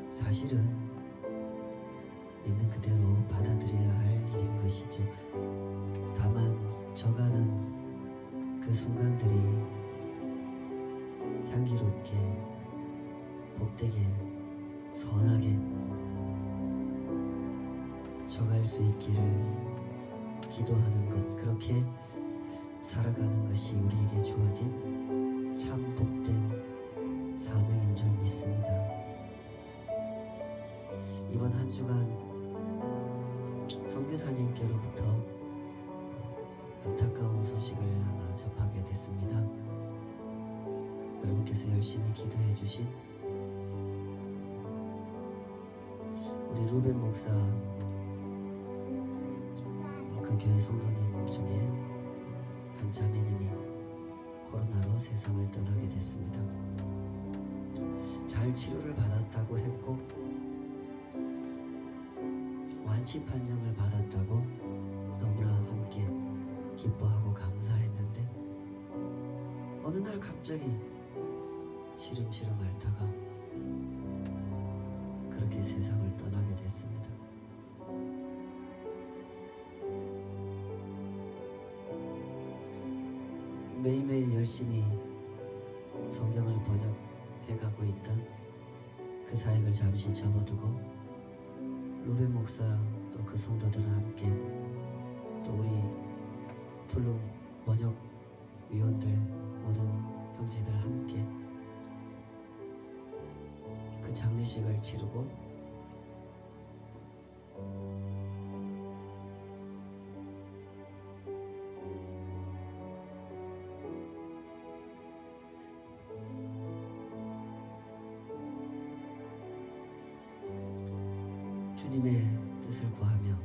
사실은 있는 그대로 받아들여야 할 일인 것이죠. 다만 져가는 그 순간들이 향기롭게 복되게 선하게 져갈 수 있기를 기도하는 것, 그렇게 살아가는 것이 우리에게 주어진 참 복된 사명인 줄 믿습니다. 이번 한 주간 선교사님께로부터 안타까운 소식을 하나 접하게 됐습니다. 여러분께서 열심히 기도해 주신 우리 루벤 목사 그 교회 성도님 중에 한 자매님이 코로나로 세상을 떠나게 됐습니다. 잘 치료를 받았다고 했고 완치 판정을 받았다고 너무나 기뻐하고 감사했는데 어느 날 갑자기 시름시름 앓다가 그렇게 세상을 떠나게 됐습니다. 매일매일 열심히 성경을 번역해가고 있던 그 사역을 잠시 접어두고 루벤 목사 또 그 성도들과 함께 또 우리 툴룸 번역 위원들 모든 형제들 함께 그 장례식을 치르고 주님의 뜻을 구하며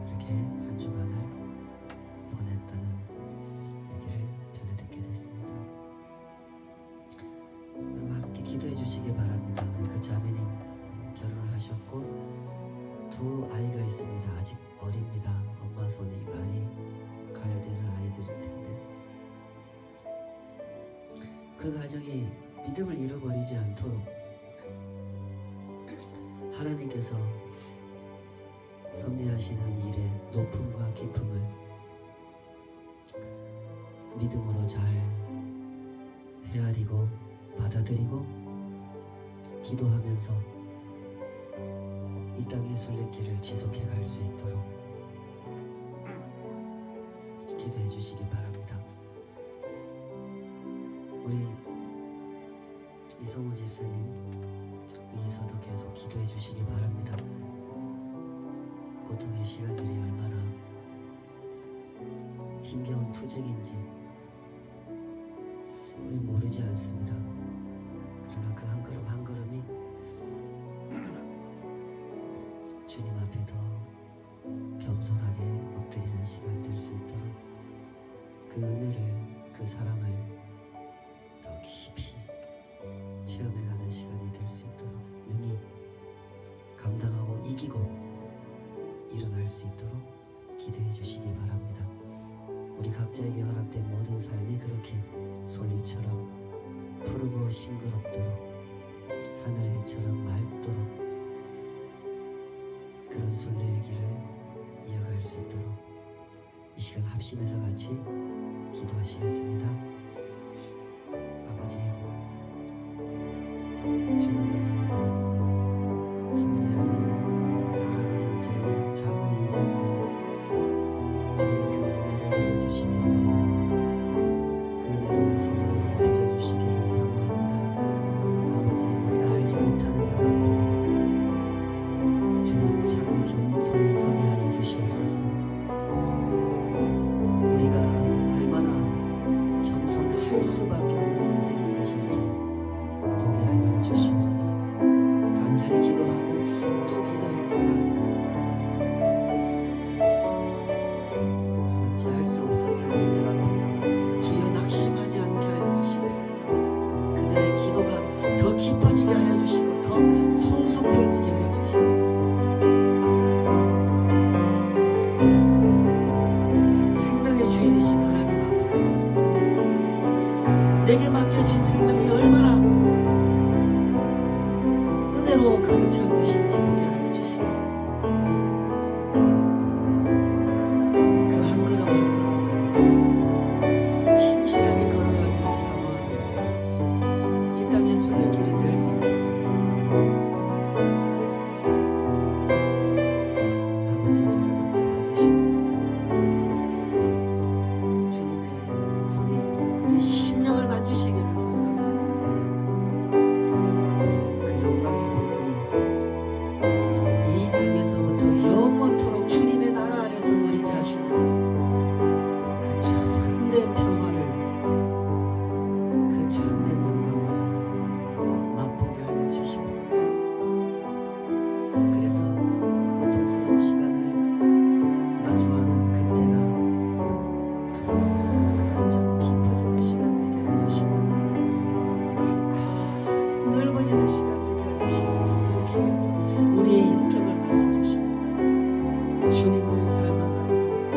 그렇게 한 주간을 보냈다는 얘기를 전해 듣게 됐습니다. 여러분 함께 기도해 주시기 바랍니다. 우리 그 자매님 결혼을 하셨고 두 아이가 있습니다. 아직 어립니다. 엄마 손이 많이 가야 되는 아이들일 텐데 그 가정이 믿음을 잃어버리지 않도록 하나님께서 섭리하시는 일의 높음과 깊음을 믿음으로 잘 헤아리고 받아들이고 기도하면서 이 땅의 순례길을 지속해 갈 수 있도록 기도해 주시기 바랍니다. 우리 이성호 집사님 위에서도 계속 기도해 주시기 바랍니다. 고통의 시간들이 얼마나 힘겨운 투쟁인지 우린 모르지 않습니다. 그러나 그 한 걸음 한 걸음이 주님 앞에 더 겸손하게 엎드리는 시간 될 수 있도록 그 은혜를 그 사랑을 더 깊이 체험해가는 시간이 될 수 있도록 능히 감당하고 이기고 일어날 수 있도록 기도해 주시기 바랍니다. 우리 각자에게 허락된 모든 삶이 그렇게 솔잎처럼 푸르고 싱그럽도록 하늘 해처럼 맑도록 그런 순례의 길을 이어갈 수 있도록 이 시간 합심해서 같이 기도하시겠습니다. 아버지 주님의 섭리하는 사랑하는 저희 작은 인생들 주님 그 은혜를 내려주시기를 그 은혜로운 손으로 빚어주시기를 사모합니다. 아버지 우리가 알지 못하는 것 앞에 주님 참 겸손히 서게 하여 주시옵소서. 우리가 얼마나 겸손할 수밖에 없는 인생인 것인지 보게 하여 주시옵소서. 간절히 기도하고 또 기도했지만 어찌할 수 없었던 일들 앞에서 주여 낙심하지 않게 하여 주시옵소서. 그들의 기도가 더 깊어지게 하여 주시고 더 성숙되어지게 하여 주시옵소서. 생명의 주인이신 하나님 앞에서 내게 맡겨진 생명이 얼마나 은혜로 가득 찬 것인지 보게 하여 주시옵소서. 그 한 걸음 한 걸음 신실하게 걸어가기를 사모하는 이 땅의 순례길이 될 수 있도록 아버지 우리를 붙잡아 주시옵소서. 주님의 손이 우리 심령을 만지시기를 소원합니다. 그 영광의 복음이 이 땅에서부터 영원토록 주님의 나라 안에서 누리게 하시는 그 참된 평화를 그 참된 영광을 맛보게 하여 주시옵소서. 그래서 고통스러운 시간을 마주하는 그때가 참 깊어지는 시간 되게 하여 주시고 가장 넓어지는 시간 되게 하여 주시옵소서. 그렇게 우리의 인격을 만져주시옵소서. 주님을 닮아가도록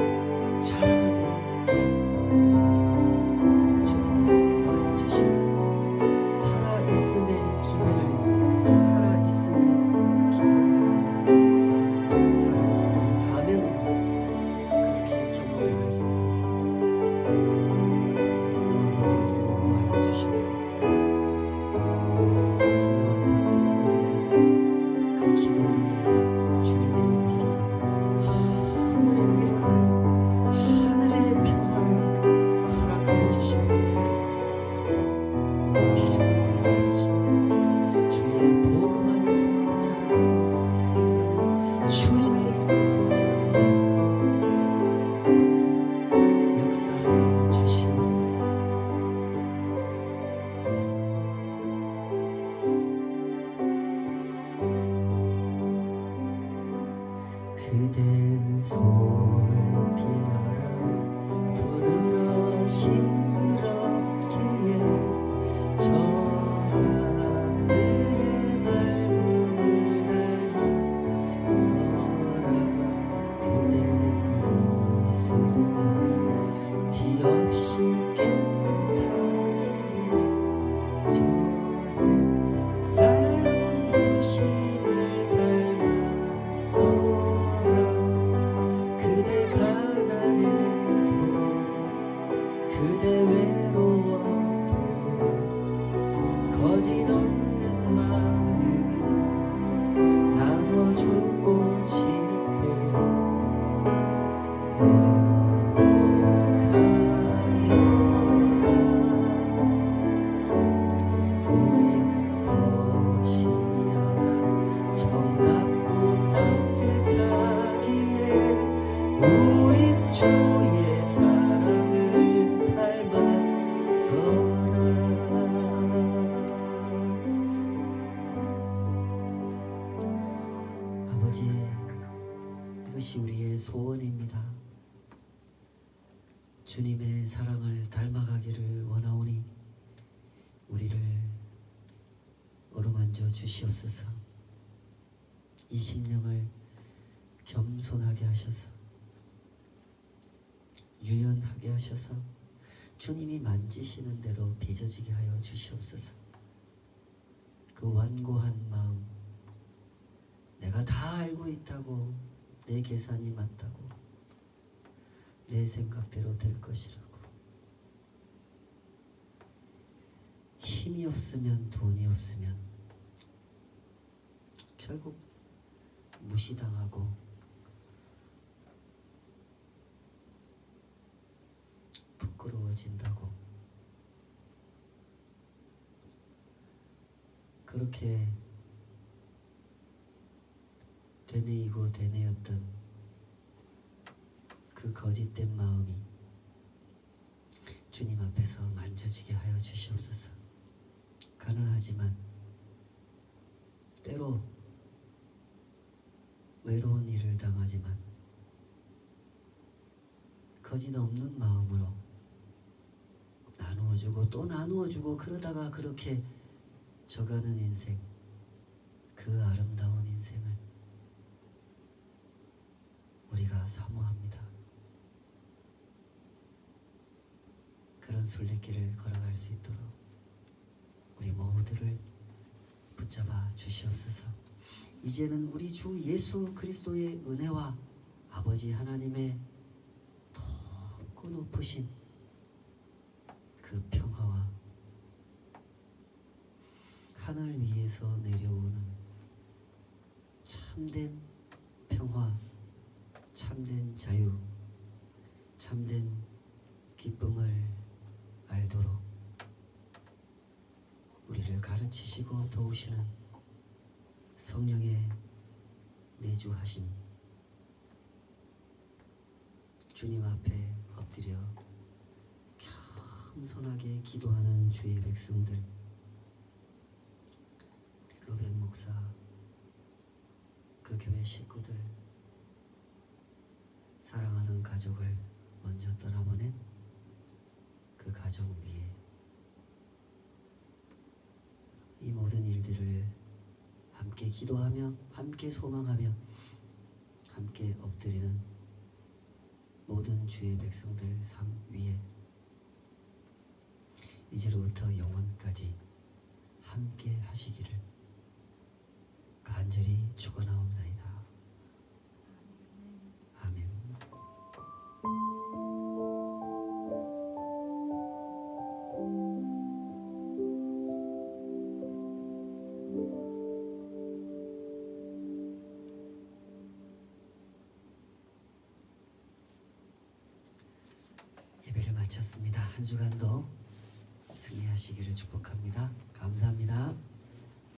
그댄 솔잎이여라 부드러신 그렇기에 저 하늘의 맑음을 닮았어라 그댄 이슬이여라 티 없이 깨끗하기에 저 햇살 눈부심을 닮았어라 그대 가난해도 그대 외로워도 거짓 없는 마음 나눠주고 지고 행복하여라 우린 것이여라 정답고 따뜻하기에 우리 주의 사랑을 닮았어라. 아버지, 이것이 우리의 소원입니다. 주님의 사랑을 닮아가기를 원하오니 우리를 어루만져 주시옵소서. 이 심령을 겸손하게 하셔서 유연하게 하셔서 주님이 만지시는 대로 빚어지게 하여 주시옵소서. 그 완고한 마음, 내가 다 알고 있다고, 내 계산이 맞다고, 내 생각대로 될 것이라고, 힘이 없으면 돈이 없으면 결국 무시당하고 부끄러워진다고, 그렇게 되뇌이고 되뇌었던 그 거짓된 마음이 주님 앞에서 만져지게 하여 주시옵소서. 가난하지만 때로 외로운 일을 당하지만 거짓 없는 마음으로 나누어주고 또 나누어주고 그러다가 그렇게 져가는 인생, 그 아름다운 인생을 우리가 사모합니다. 그런 순례길을 걸어갈 수 있도록 우리 모두를 붙잡아 주시옵소서. 이제는 우리 주 예수 그리스도의 은혜와 아버지 하나님의 높고 높으신 그 평화와 하늘 위에서 내려오는 참된 평화, 참된 자유, 참된 기쁨을 알도록 우리를 가르치시고 도우시는 성령의 내주하심, 주님 앞에 엎드려 겸손하게 기도하는 주의 백성들, 로벤 목사, 그 교회 식구들, 사랑하는 가족을 먼저 떠나보낸 그 가정 위에 이 모든 일들을 함께 기도하며 함께 소망하며 함께 엎드리는 모든 주의 백성들 삶 위에 이제로부터 영원까지 함께 하시기를 간절히 축원하옵나이다. 아멘. 예배를 마쳤습니다. 한 주간도 승리하시기를 축복합니다. 감사합니다.